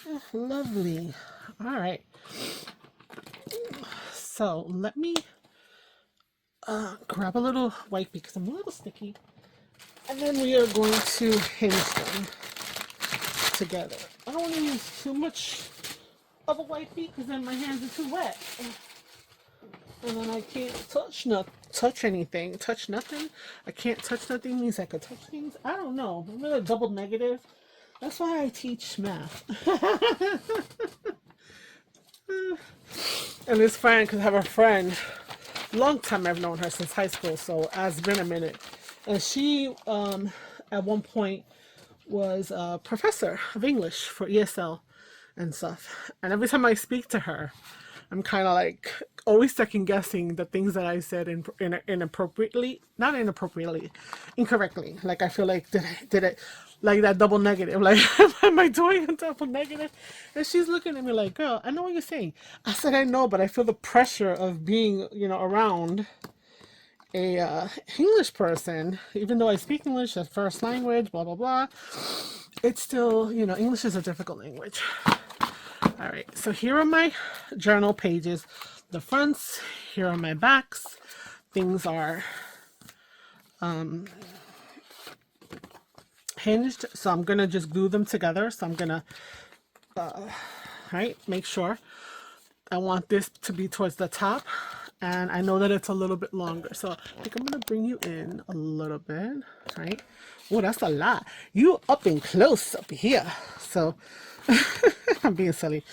Oh, lovely. All right. So let me grab a little white because I'm a little sticky, and then we are going to hinge them together. I don't want to use too much of a white bead because then my hands are too wet, and then I can't touch anything. Touch nothing. I can't touch nothing means I could touch things. I don't know. I'm really double negative. That's why I teach math. And it's fun because I have a friend. Long time I've known her since high school, so it's been a minute. And she, at one point, was a professor of English for ESL and stuff. And every time I speak to her, I'm kind of like always second guessing the things that I said inappropriately, not inappropriately, incorrectly. Like I feel like did it like that double negative. Like am I doing a double negative? And she's looking at me like, girl, I know what you're saying. I said I know, but I feel the pressure of being, you know, around a English person, even though I speak English as first language, blah blah blah. It's still, you know, English is a difficult language. All right, so here are my journal pages. The fronts, here are my backs. Things are hinged, so I'm gonna just glue them together. So I'm gonna right? Make sure. I want this to be towards the top, and I know that it's a little bit longer, so I think I'm gonna bring you in a little bit, right? Oh, that's a lot. You up and close up here. So I'm being silly.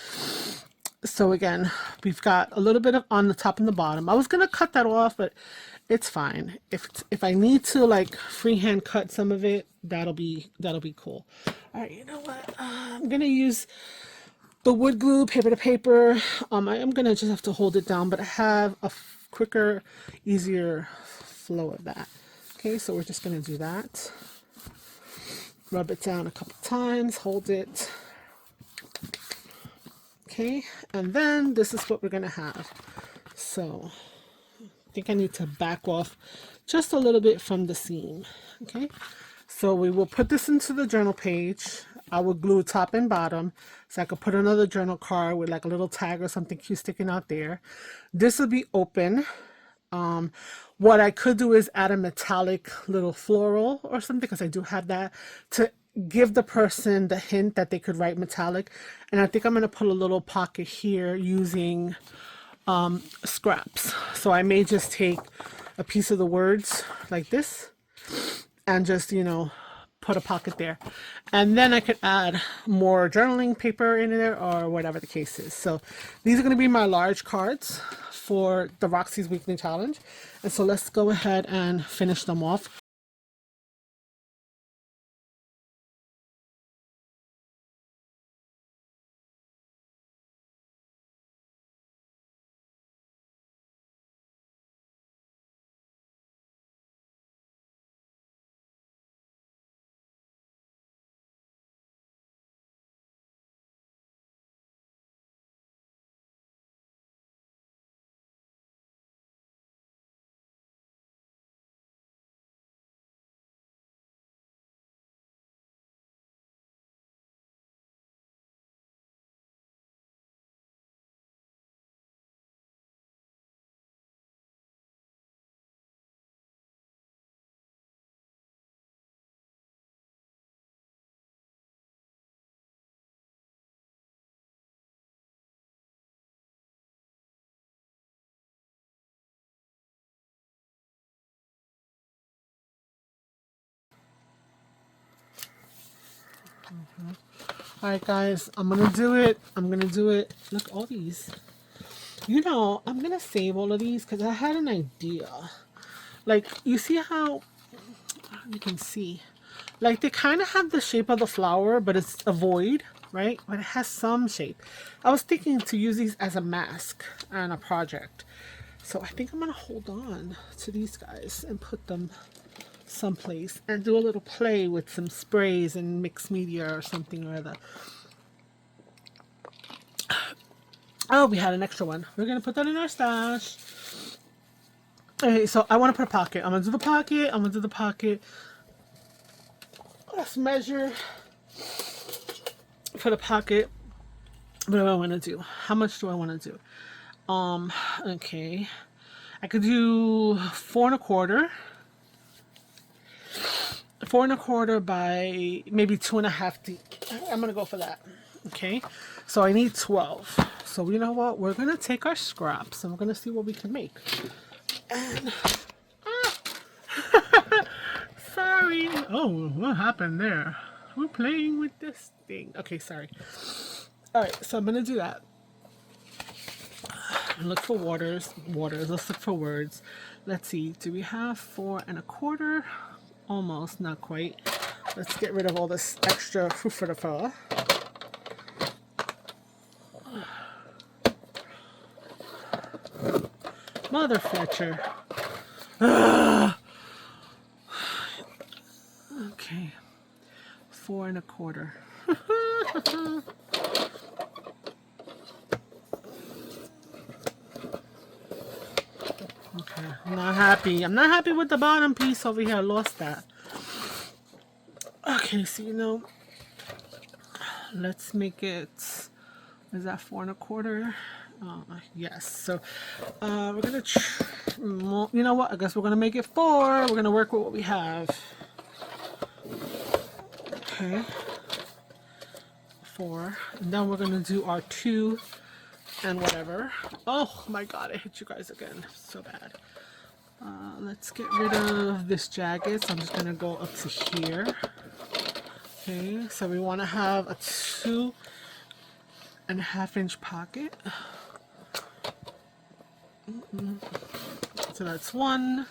So again, we've got a little bit of on the top and the bottom. I was gonna cut that off, but it's fine. If I need to like freehand cut some of it, that'll be cool. All right, you know what? I'm gonna use the wood glue, paper to paper. I am gonna just have to hold it down, but I have a quicker, easier flow of that. Okay, so we're just gonna do that. Rub it down a couple times, hold it. Okay, and then this is what we're gonna have. So I think I need to back off just a little bit from the seam. Okay, so we will put this into the journal page. I will glue top and bottom so I could put another journal card with like a little tag or something cute sticking out there. This will be open. What I could do is add a metallic little floral or something, because I do have that, to give the person the hint that they could write metallic. And I think I'm going to put a little pocket here using scraps. So I may just take a piece of the words like this and just, you know, put a pocket there, and then I could add more journaling paper in there or whatever the case is. So these are going to be my large cards for the Roxy's weekly challenge, and so let's go ahead and finish them off. All right, guys, I'm gonna do it. Look, all these. You know, I'm gonna save all of these because I had an idea. Like, you see how you can see, like, they kind of have the shape of the flower, but it's a void, right? But it has some shape. I was thinking to use these as a mask and a project. So I think I'm gonna hold on to these guys and put them someplace and do a little play with some sprays and mixed media or something or other. Oh, we had an extra one. We're gonna put that in our stash. Okay, so I want to put a pocket. I'm gonna do the pocket. I'm gonna do the pocket. Let's measure for the pocket. What do I want to do? How much do I want to do? Okay, I could do 4 1/4 by maybe 2.5 deep. I'm gonna go for that. Okay, so I need 12. So you know what? We're gonna take our scraps and we're gonna see what we can make. And sorry. Oh, what happened there? We're playing with this thing. Okay, sorry. All right, so I'm gonna do that. Look for waters. Let's look for words. Let's see. Do we have 4 1/4? Almost, not quite. Let's get rid of all this extra foo-for-the-fur. Mother Fletcher. Okay. 4 1/4. Okay, I'm not happy. I'm not happy with the bottom piece over here. I lost that. Okay, so you know, let's make it. Is that 4 1/4? Yes. So we're gonna. You know what? I guess we're gonna make it 4. We're gonna work with what we have. Okay. 4, and then we're gonna do our 2 and whatever. Oh my god, I hit you guys again so bad. Let's get rid of this jagged, so I'm just gonna go up to here. Okay, so we want to have a 2.5-inch pocket. So that's 1.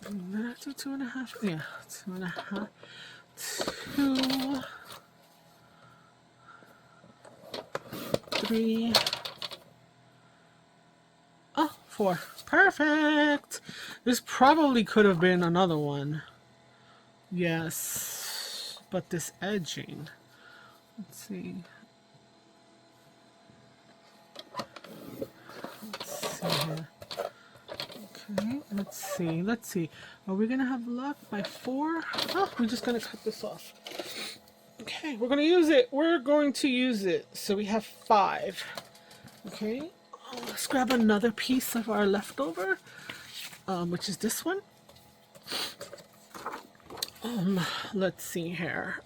Did I do 2.5? Yeah, 2.5. 2, 3. Oh, 4. Perfect. This probably could have been another one. Yes, but this edging. Let's see. Let's see here. Okay, let's see. Are we gonna have luck by 4? Oh, we're just gonna cut this off. Okay, we're gonna use it. We're going to use it. So we have 5. Okay, let's grab another piece of our leftover, which is this one. Let's see here.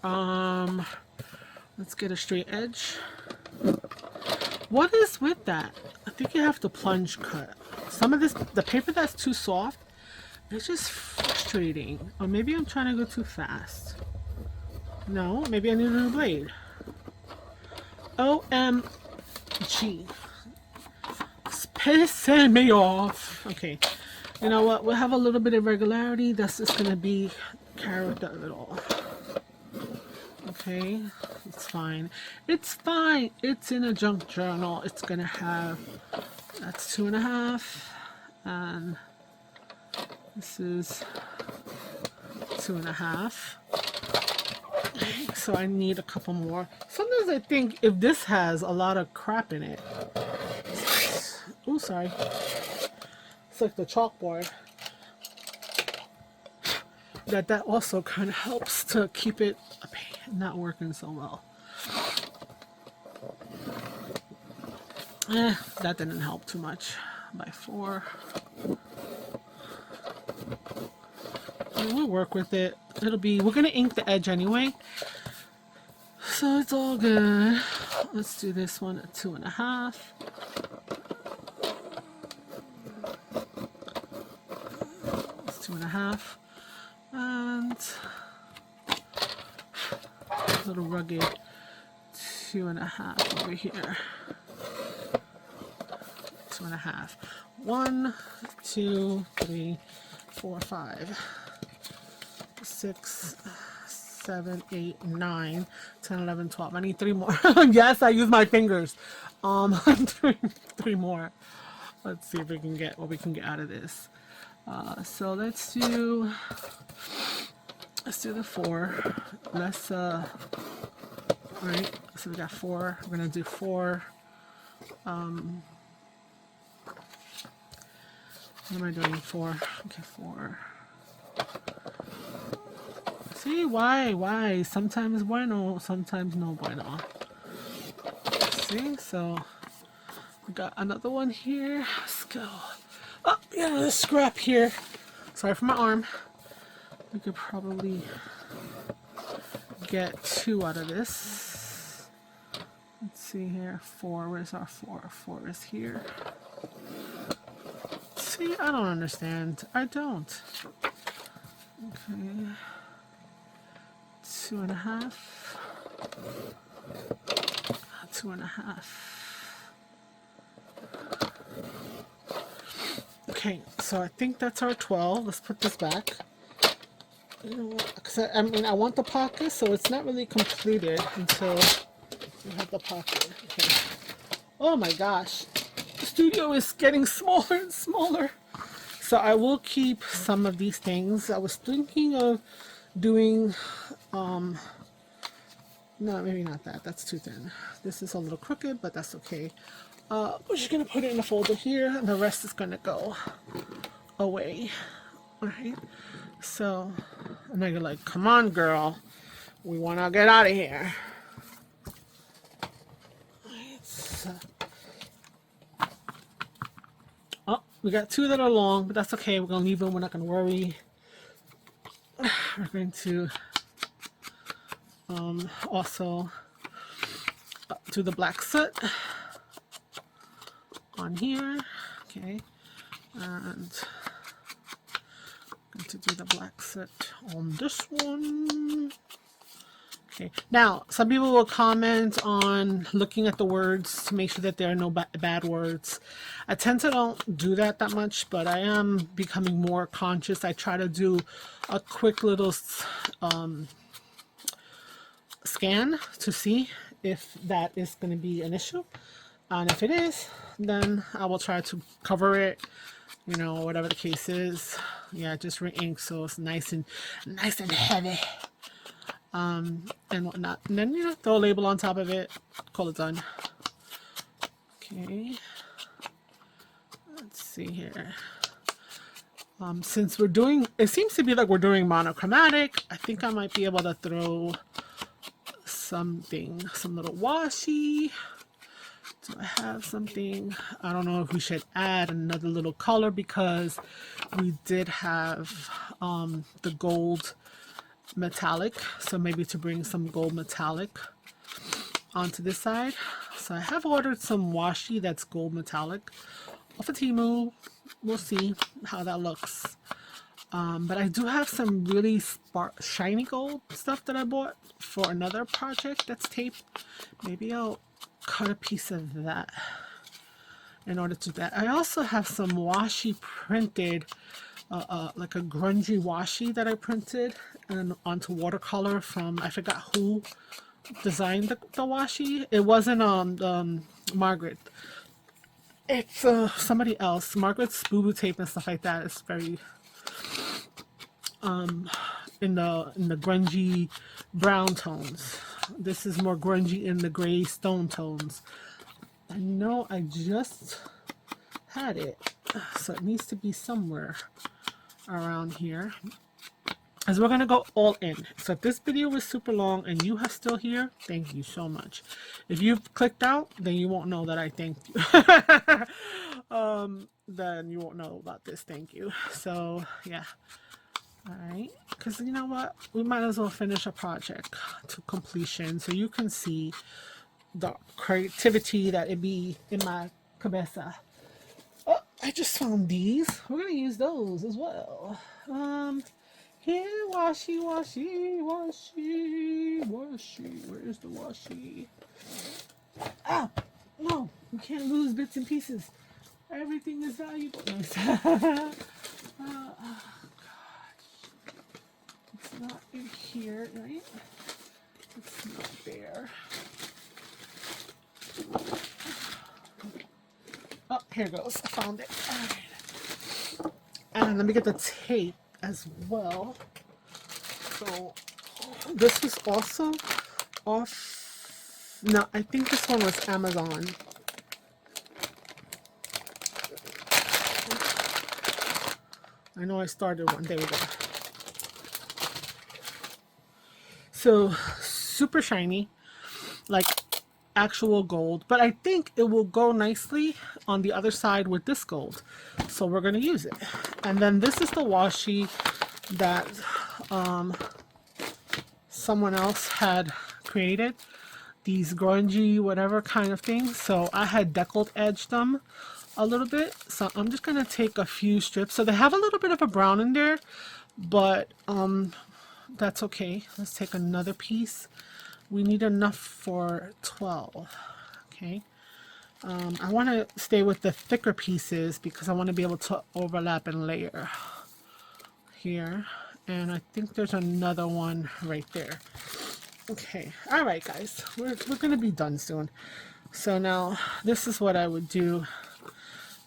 Let's get a straight edge. What is with that? I think you have to plunge cut. Some of this, the paper that's too soft, it's just frustrating. Or maybe I'm trying to go too fast. No, maybe I need a new blade. OMG. It's pissing me off. Okay, you know what? We'll have a little bit of regularity. That's just going to be character of it all. Okay, it's fine. It's fine. It's in a junk journal. It's going to have... That's 2.5, and this is 2.5. So I need a couple more. Sometimes I think if this has a lot of crap in it, oh sorry, it's like the chalkboard, that also kind of helps to keep it not working so well. That didn't help too much. By 4. We'll work with it. It'll be, we're gonna ink the edge anyway, so it's all good. Let's do this one at 2.5. It's 2.5, and a little rugged 2.5 over here. 2.5. 1, 2, 3, 4, 5, 6, 7, 8, 9, 10, 11, 12. I need 3 more. Yes, I use my fingers. 3 more. Let's see if we can get what we can get out of this. So let's do the 4. Let's all right. So we got 4. We're gonna do 4. What am I doing? 4. Okay, 4. See, why? Sometimes bueno, sometimes no bueno. See, so we got another one here. Let's go. Oh, yeah, another scrap here. Sorry for my arm. We could probably get 2 out of this. Let's see here. 4. Where's our 4? 4 is here. See, I don't understand. I don't. Okay. 2.5. 2.5. Okay, so I think that's our 12. Let's put this back. You know what? Because I mean, I want the pocket, so it's not really completed until you have the pocket. Okay. Oh my gosh. The studio is getting smaller and smaller. So I will keep some of these things. I was thinking of doing, no, maybe not that. That's too thin. This is a little crooked, but that's okay. We're just going to put it in a folder here, and the rest is going to go away. Alright, so, and then you're like, come on, girl. We want to get out of here. Oh, we got 2 that are long, but that's okay. We're going to leave them. We're not going to worry. we're going to also do the black soot on here. Okay, and going to do the black soot on this one. Okay, now some people will comment on looking at the words to make sure that there are no bad words. I tend to don't do that much, but I am becoming more conscious. I try to do a quick little scan to see if that is going to be an issue, and if it is, then I will try to cover it, you know, whatever the case is. Yeah, just re-ink so it's nice and heavy, and whatnot, and then, you know, throw a label on top of it, call it done. Okay, let's see here. Since we're doing, it seems to be like we're doing monochromatic, I think I might be able to throw something, some little washi. Do I have something? I don't know if we should add another little color, because we did have the gold metallic, so maybe to bring some gold metallic onto this side. So I have ordered some washi that's gold metallic off of Temu. We'll see how that looks. But I do have some really shiny gold stuff that I bought for another project that's tape. Maybe I'll cut a piece of that in order to do that. I also have some washi printed, like a grungy washi that I printed and onto watercolor from, I forgot who designed the washi. It wasn't Margaret. It's somebody else. Margaret's Boo Boo tape and stuff like that. It's very in the grungy brown tones. This is more grungy in the gray stone tones. I know I just had it, so it needs to be somewhere around here, as we're gonna go all in. So if this video was super long and you are still here, thank you so much. If you've clicked out, then you won't know that I thanked you. Then you won't know about this thank you. So yeah, all right, because you know what, we might as well finish a project to completion so you can see the creativity that it be in my cabeza. Oh, I just found these. We're gonna use those as well. Here, washi, washi, washi, washi. Where is the washi? Ah, no, you can't lose bits and pieces. Everything is valuable. Nice. Oh, gosh. It's not in here, right? It's not there. Oh, here it goes. I found it. All right. And let me get the tape as well. So this was also off. No, I think this one was Amazon. I know I started one. There we go. So super shiny, like actual gold, but I think it will go nicely on the other side with this gold, so we're going to use it. And then this is the washi that someone else had created, these grungy whatever kind of things, so I had deckled edged them a little bit, so I'm just going to take a few strips. So they have a little bit of a brown in there, but that's okay. Let's take another piece. We need enough for 12. Okay. I want to stay with the thicker pieces because I want to be able to overlap and layer here. And I think there's another one right there. Okay. All right, guys. We're going to be done soon. So now this is what I would do.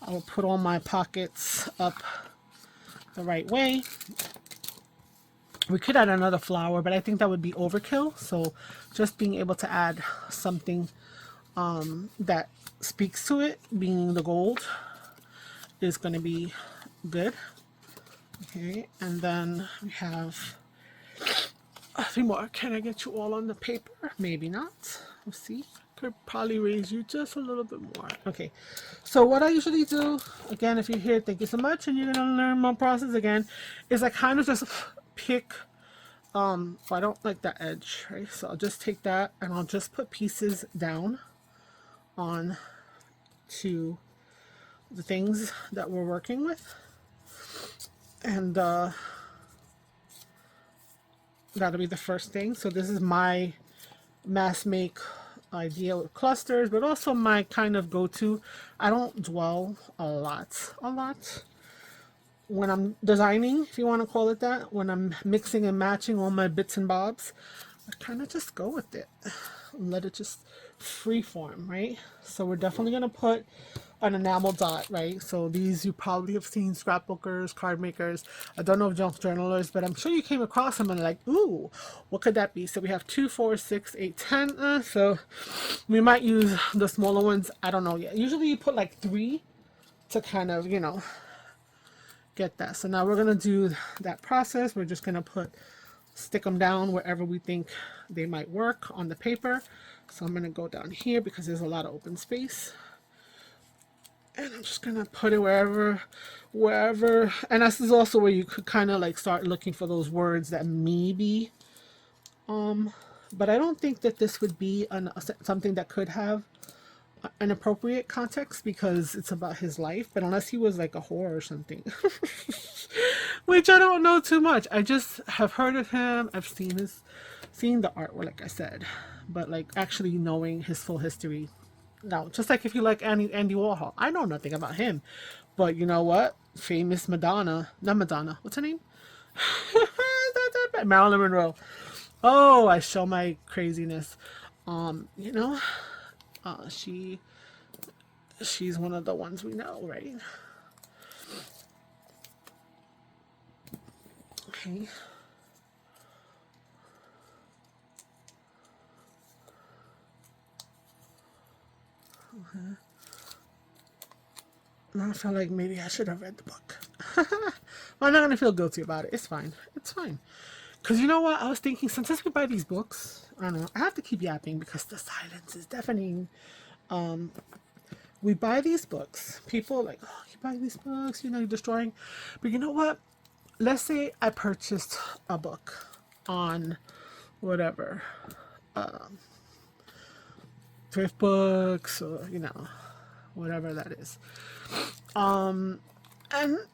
I will put all my pockets up the right way. We could add another flower, but I think that would be overkill. So just being able to add something that speaks to it, being the gold, is going to be good. Okay, and then we have a few more. Can I get you all on the paper? Maybe not. We'll see. Could probably raise you just a little bit more. Okay, so what I usually do, again, if you're here, thank you so much, and you're going to learn my process again, is I kind of just pick I don't like that edge, right? So I'll just take that and I'll just put pieces down on to the things that we're working with. And that'll be the first thing. So this is my mass make idea with clusters, but also my kind of go-to. I don't dwell a lot when I'm designing, if you want to call it that. When I'm mixing and matching all my bits and bobs, I kind of just go with it and let it just free form, right? So we're definitely going to put an enamel dot, right? So these you probably have seen, scrapbookers, card makers. I don't know if junk journalers, but I'm sure you came across them and like, ooh, what could that be? So we have 2, 4, 6, 8, 10. So we might use the smaller ones. I don't know yet. Usually you put like 3 to kind of, you know, get that. So now we're going to do that process. We're just going to stick them down wherever we think they might work on the paper. So I'm going to go down here because there's a lot of open space. And I'm just going to put it wherever. And this is also where you could kind of like start looking for those words that maybe, but I don't think that this would be something that could have an appropriate context because it's about his life. But unless he was like a whore or something, which I don't know too much. I just have heard of him. I've seen the artwork, like I said, but like actually knowing his full history. Now, just like if you like Andy Warhol, I know nothing about him, but you know what? Famous Madonna, not Madonna. What's her name? Marilyn Monroe. Oh, I show my craziness. You know, she's one of the ones we know, right? Okay. Now I feel like maybe I should have read the book. Well, I'm not going to feel guilty about it. It's fine. It's fine. Because you know what? I was thinking, since we buy these books, I don't know, I have to keep yapping because the silence is deafening. We buy these books. People are like, oh, you buy these books, you know, you're destroying. But you know what? Let's say I purchased a book on whatever, thrift books or, you know, whatever that is. And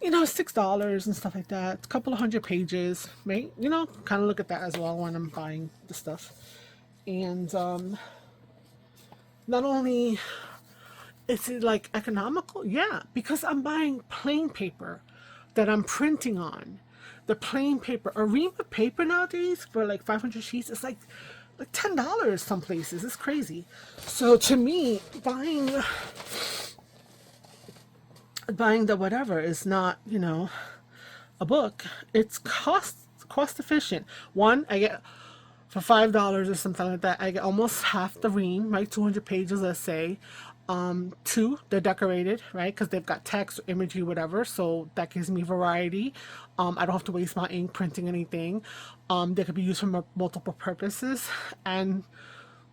you know, $6 and stuff like that. A couple of 100 pages, right? You know, kind of look at that as well when I'm buying the stuff. And not only is it like economical, yeah, because I'm buying plain paper that I'm printing on. The plain paper, Arima paper nowadays for like 500 sheets, it's like $10 some places. It's crazy. So to me, buying the whatever is not, you know, a book. It's cost efficient. One, I get for $5 or something like that, I get almost half the ream, right? 200 pages, let's say. 2, they're decorated, right? Because they've got text, imagery, whatever. So that gives me variety. I don't have to waste my ink printing anything. They could be used for multiple purposes. And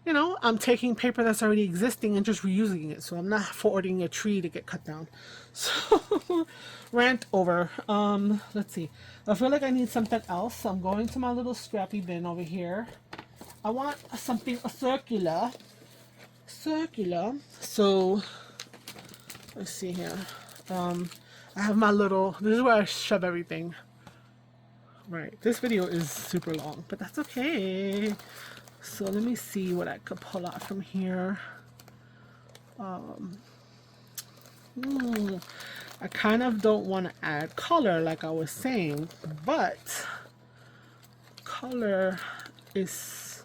you know, I'm taking paper that's already existing and just reusing it. So I'm not forwarding a tree to get cut down. So rant over. Let's see. I feel like I need something else. So I'm going to my little scrappy bin over here. I want something circular. So let's see here. I have my little, this is where I shove everything. Right. This video is super long, but that's okay. So let me see what I could pull out from here. I kind of don't want to add color like I was saying, but color is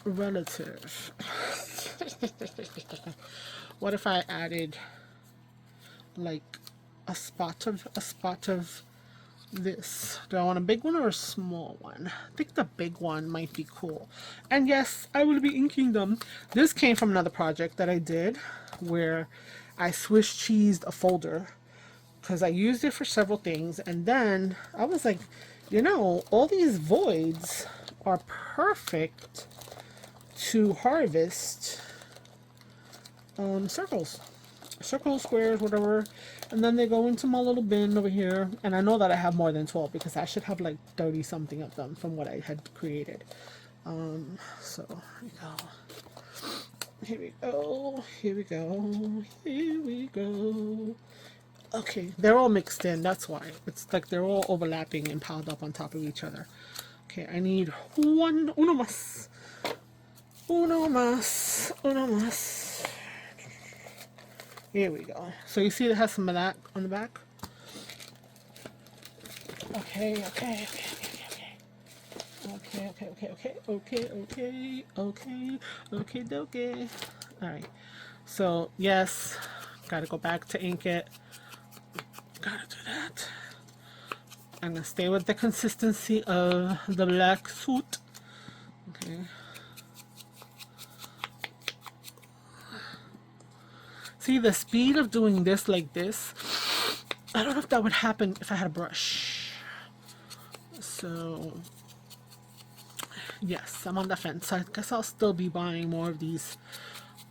relative. What if I added like a spot of this? Do I want a big one or a small one? I think the big one might be cool. And yes, I will be inking them. This came from another project that I did where I Swiss cheesed a folder because I used it for several things, and then I was like, you know, all these voids are perfect to harvest circles. circles, squares, whatever, and then they go into my little bin over here. And I know that I have more than 12 because I should have like 30 something of them from what I had created. So here we go, here we go, here we go. Okay, they're all mixed in, that's why. It's like they're all overlapping and piled up on top of each other. Okay, I need uno más. Uno más. Uno más. Here we go. So you see it has some of that on the back? Okay. Okay. Alright. So, yes. Gotta go back to ink it. Gotta do that. I'm gonna stay with the consistency of the black suit. Okay. See, the speed of doing this like this, I don't know if that would happen if I had a brush. So, yes, I'm on the fence. I guess I'll still be buying more of these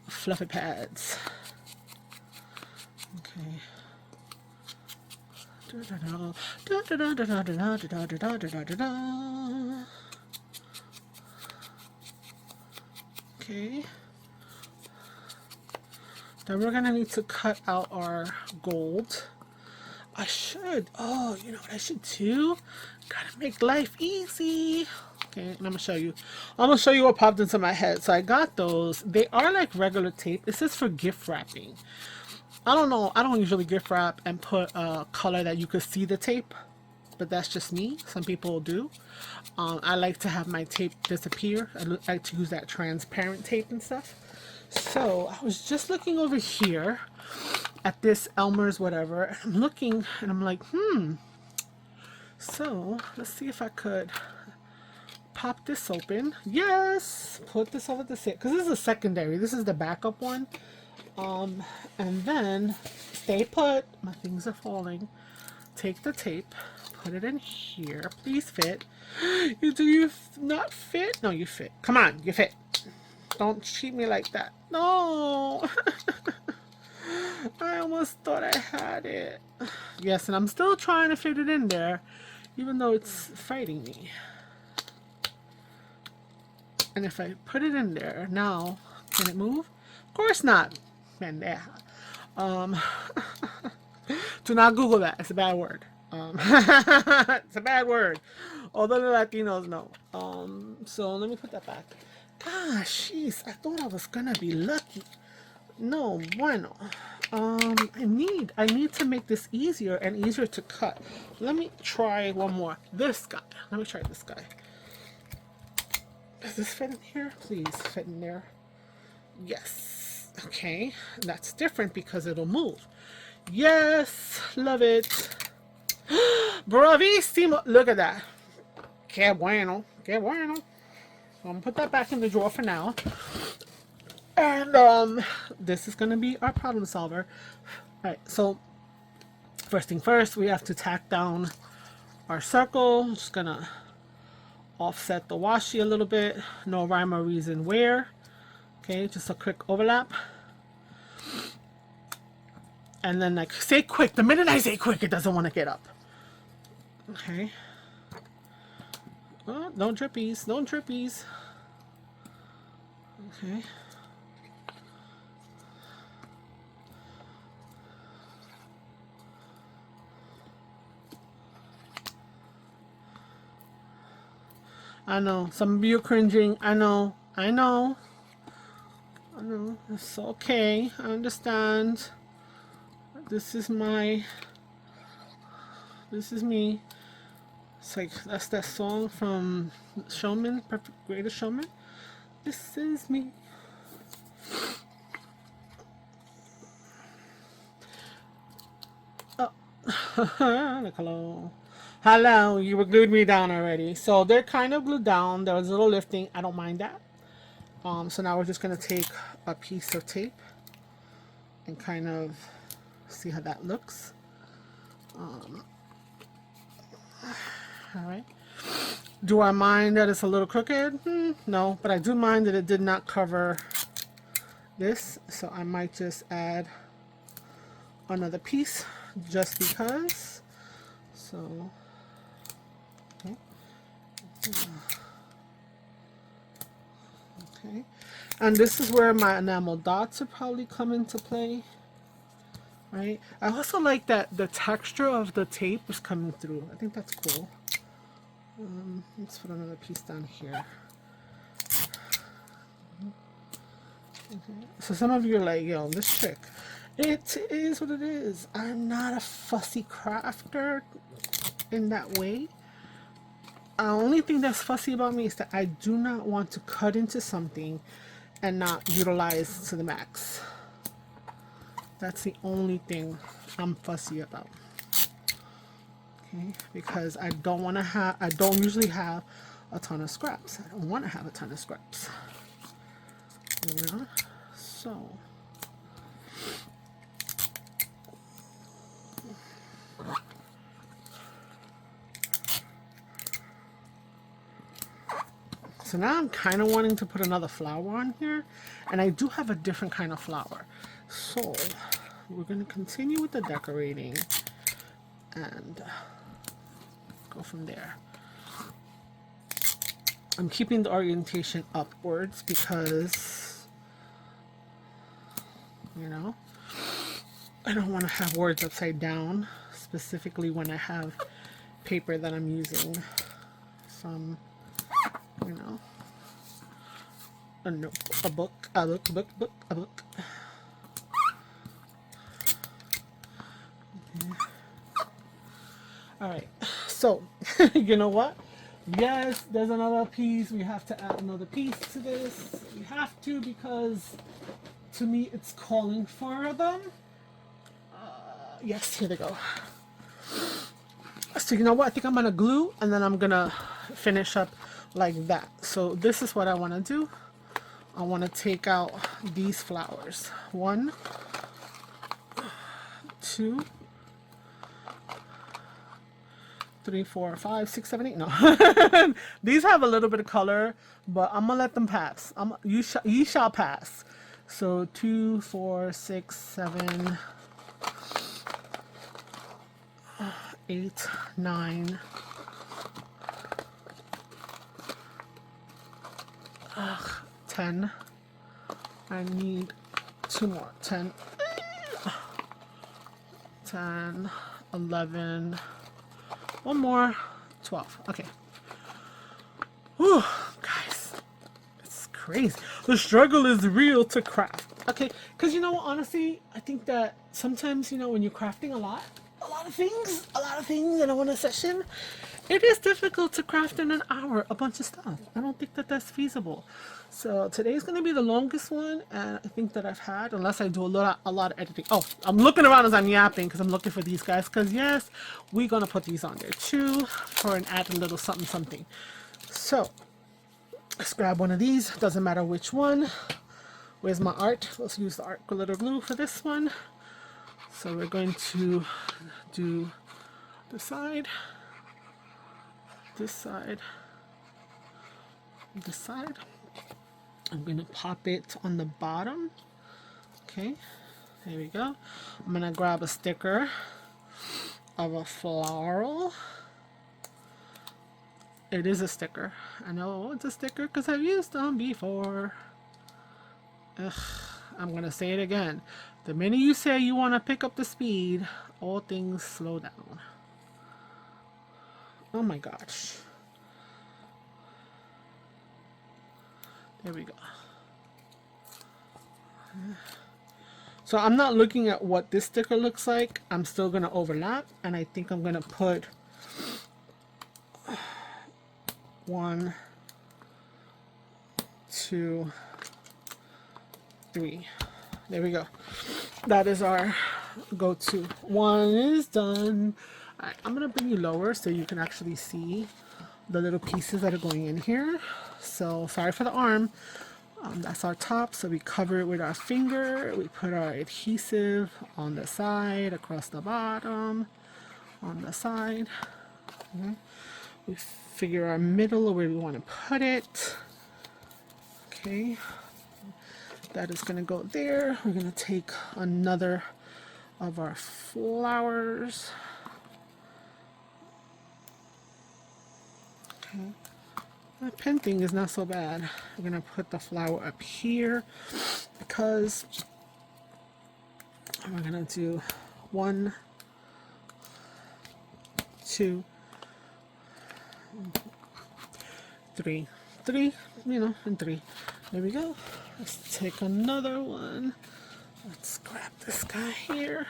fluffy pads. Okay. Okay. Then we're gonna need to cut out our gold. I should. Oh, you know what I should do? Gotta make life easy. Okay, and I'm gonna show you. I'm gonna show you what popped into my head. So I got those. They are like regular tape. This is for gift wrapping. I don't know. I don't usually gift wrap and put a color that you could see the tape, but that's just me. Some people do. I like to have my tape disappear. I like to use that transparent tape and stuff. So I was just looking over here at this Elmer's whatever, and I'm looking and I'm like, so let's see if I could pop this open. Yes, put this over the side because this is a secondary. This is the backup one. And then stay put. My things are falling. Take the tape, put it in here. Please fit. You not fit? No, you fit. Come on, you fit. Don't cheat me like that. No. I almost thought I had it. Yes, and I'm still trying to fit it in there, even though it's fighting me. And if I put it in there now, can it move? Of course not. Pendeja. Do not Google that. It's a bad word. It's a bad word. Although the Latinos know. So let me put that back. Gosh, jeez, I thought I was gonna be lucky. No, bueno. I need to make this easier and easier to cut. Let me try one more. This guy. Let me try this guy. Does this fit in here? Please fit in there. Yes. Okay. That's different because it'll move. Yes. Love it. Bravissimo. Look at that. Que bueno. Que bueno. So I'm gonna put that back in the drawer for now. And this is gonna be our problem solver. Alright, so first thing first, we have to tack down our circle. I'm just gonna offset the washi a little bit. No rhyme or reason where. Okay, just a quick overlap. And then like say quick. The minute I say quick, it doesn't want to get up. Okay. Oh, no drippies, no drippies. Okay. I know, some of you are cringing. I know. It's okay. I understand. This is me. It's like, that's that song from Showman, Greatest Showman. This is me. Oh. Hello, you were glued me down already. So they're kind of glued down. There was a little lifting. I don't mind that. So now we're just going to take a piece of tape and kind of see how that looks. Alright. Do I mind that it's a little crooked? No, but I do mind that it did not cover this. So I might just add another piece just because. So, okay. Okay. And this is where my enamel dots would probably come into play. Right? I also like that the texture of the tape is coming through. I think that's cool. Let's put another piece down here. Okay. So some of you are like, yo, this chick. It is what it is. I'm not a fussy crafter in that way. The only thing that's fussy about me is that I do not want to cut into something and not utilize to the max. That's the only thing I'm fussy about. Okay, because I don't usually have a ton of scraps. I don't want to have a ton of scraps. You know? So now I'm kind of wanting to put another flower on here, and I do have a different kind of flower. So we're going to continue with the decorating and go from there. I'm keeping the orientation upwards because, you know, I don't want to have words upside down, specifically when I have paper that I'm using from, you know, a book. Okay. All right, so you know what? Yes, there's another piece. We have to add another piece to this. We have to, because to me it's calling for them. Yes, here they go. So you know what? I think I'm gonna glue and then I'm gonna finish up like that. So this is what I want to do. I want to take out these flowers. 1, 2, 3, 4, 5, 6, 7, 8. No, these have a little bit of color, but I'm gonna let them pass. Ye shall pass. So 2, 4, 6, 7, 8, 9. 10. I need 2 more. 10, 10, 11. 1 more. 12. Okay. Whew, guys, it's crazy. The struggle is real to craft. Okay, because you know, honestly, I think that sometimes, you know, when you're crafting a lot of things in one session, it is difficult to craft in an hour a bunch of stuff. I don't think that that's feasible. So today's going to be the longest one, and I think that I've had, unless I do a lot of editing. Oh, I'm looking around as I'm yapping because I'm looking for these guys, because yes, we're going to put these on there too for an add a little something something. So let's grab one of these. Doesn't matter which one. Where's my art? Let's use the art glitter glue for this one. So we're going to do the side, this side, this side. I'm going to pop it on the bottom. Okay, there we go. I'm going to grab a sticker of a floral. It is a sticker. I know it's a sticker because I've used them before. Ugh, I'm going to say it again. The minute you say you want to pick up the speed, all things slow down. Oh my gosh. There we go. So I'm not looking at what this sticker looks like. I'm still going to overlap, and I think I'm going to put 1, 2, 3. There we go. That is our go-to. One is done. All right, I'm going to bring you lower so you can actually see the little pieces that are going in here. So sorry for the arm. That's our top. So we cover it with our finger. We put our adhesive on the side, across the bottom, on the side. Okay. We figure our middle where we want to put it. Okay. That is going to go there. We're going to take another of our flowers. Okay. The pen thing is not so bad. I'm gonna put the flower up here because we're gonna do 1, 2, 3, you know, and 3. There we go. Let's take another one. Let's grab this guy here.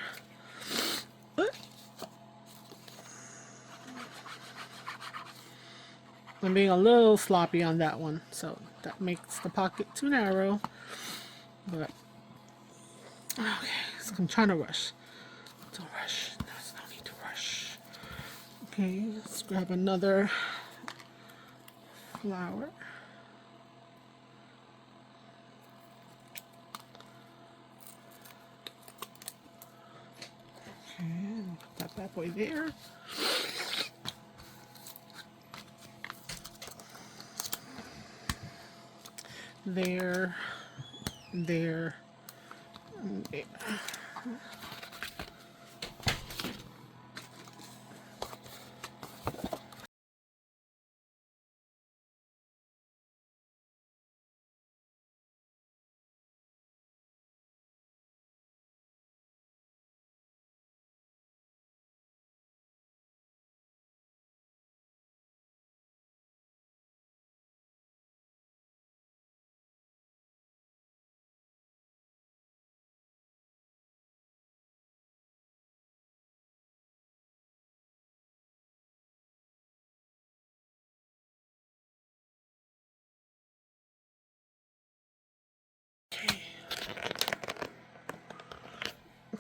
I'm being a little sloppy on that one, so that makes the pocket too narrow. But okay, so I'm trying to rush. Don't rush. There's no need to rush. Okay, let's grab another flower. Okay, put that bad boy there. There, there, and there.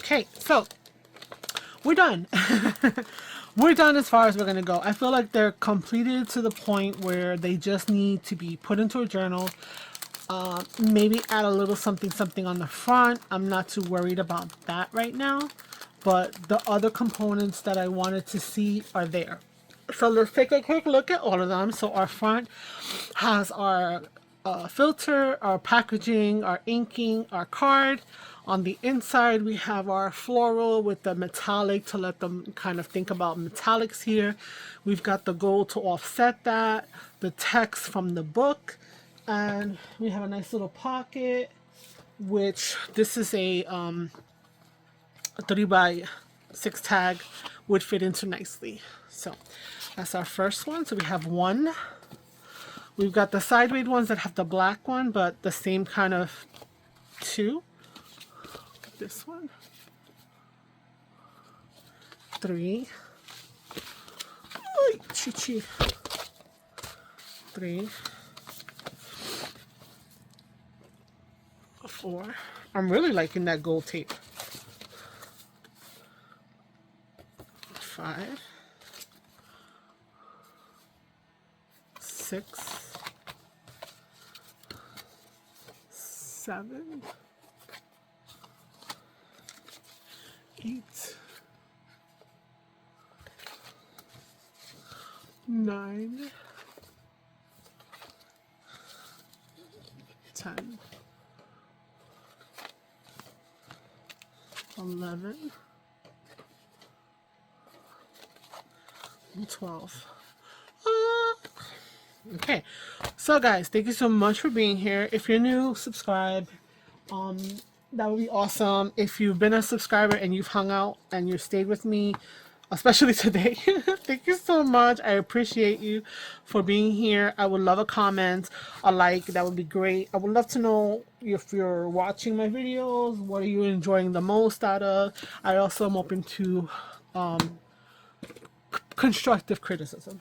Okay, so we're done. We're done as far as we're going to go. I feel like they're completed to the point where they just need to be put into a journal. Maybe add a little something on the front. I'm not too worried about that right now. But the other components that I wanted to see are there. So let's take a quick look at all of them. So our front has our filter, our packaging, our inking, our card. On the inside, we have our floral with the metallic to let them kind of think about metallics here. We've got the gold to offset that, the text from the book, and we have a nice little pocket, which this is a 3x6 tag would fit into nicely. So that's our first one. So we have one. We've got the sideways ones that have the black one, but the same kind of 2. This one. 3. Oy, chi. 3. 4. I'm really liking that gold tape. 5. 6. 7. 8. 9. 10. 11. 12. Okay, so guys, thank you so much for being here. If you're new, subscribe. That would be awesome. If you've been a subscriber and you've hung out and you stayed with me, especially today, thank you so much. I appreciate you for being here. I would love a comment, a like. That would be great. I would love to know if you're watching my videos, what are you enjoying the most out of. I also am open to constructive criticism.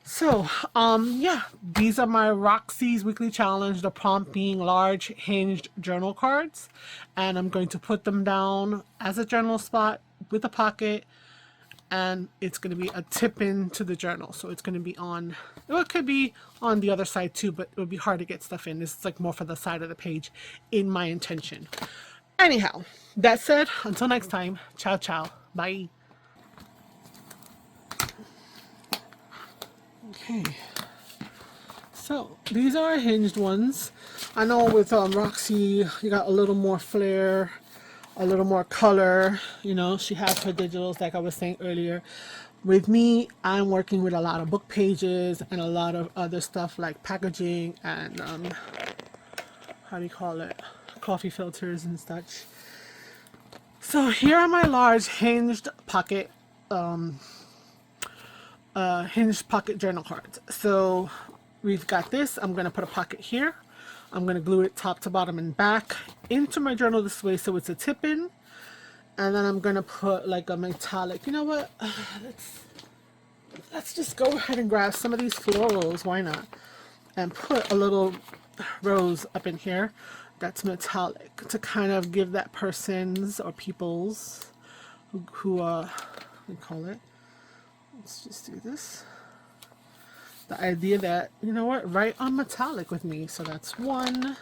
So, yeah, these are my Roxy's weekly challenge, the prompt being large hinged journal cards. And I'm going to put them down as a journal spot with a pocket. And it's going to be a tip into the journal. So it's going to be on, well, it could be on the other side too, but it would be hard to get stuff in. This is like more for the side of the page in my intention. Anyhow, that said, until next time, ciao, ciao. Bye. Okay, so these are hinged ones. I know with Roxy, you got a little more flair a little more color. You know, she has her digitals like I was saying earlier. With me, I'm working with a lot of book pages and a lot of other stuff like packaging and how do you call it, coffee filters and such. So here are my large hinged pocket journal cards. So we've got this. I'm going to put a pocket here. I'm going to glue it top to bottom and back into my journal this way so it's a tip in. And then I'm going to put like a metallic, you know what, let's just go ahead and grab some of these florals, why not, and put a little rose up in here that's metallic to kind of give that person's or people's who we call it, let's just do this, the idea that, you know what, write on metallic with me. So that's 1,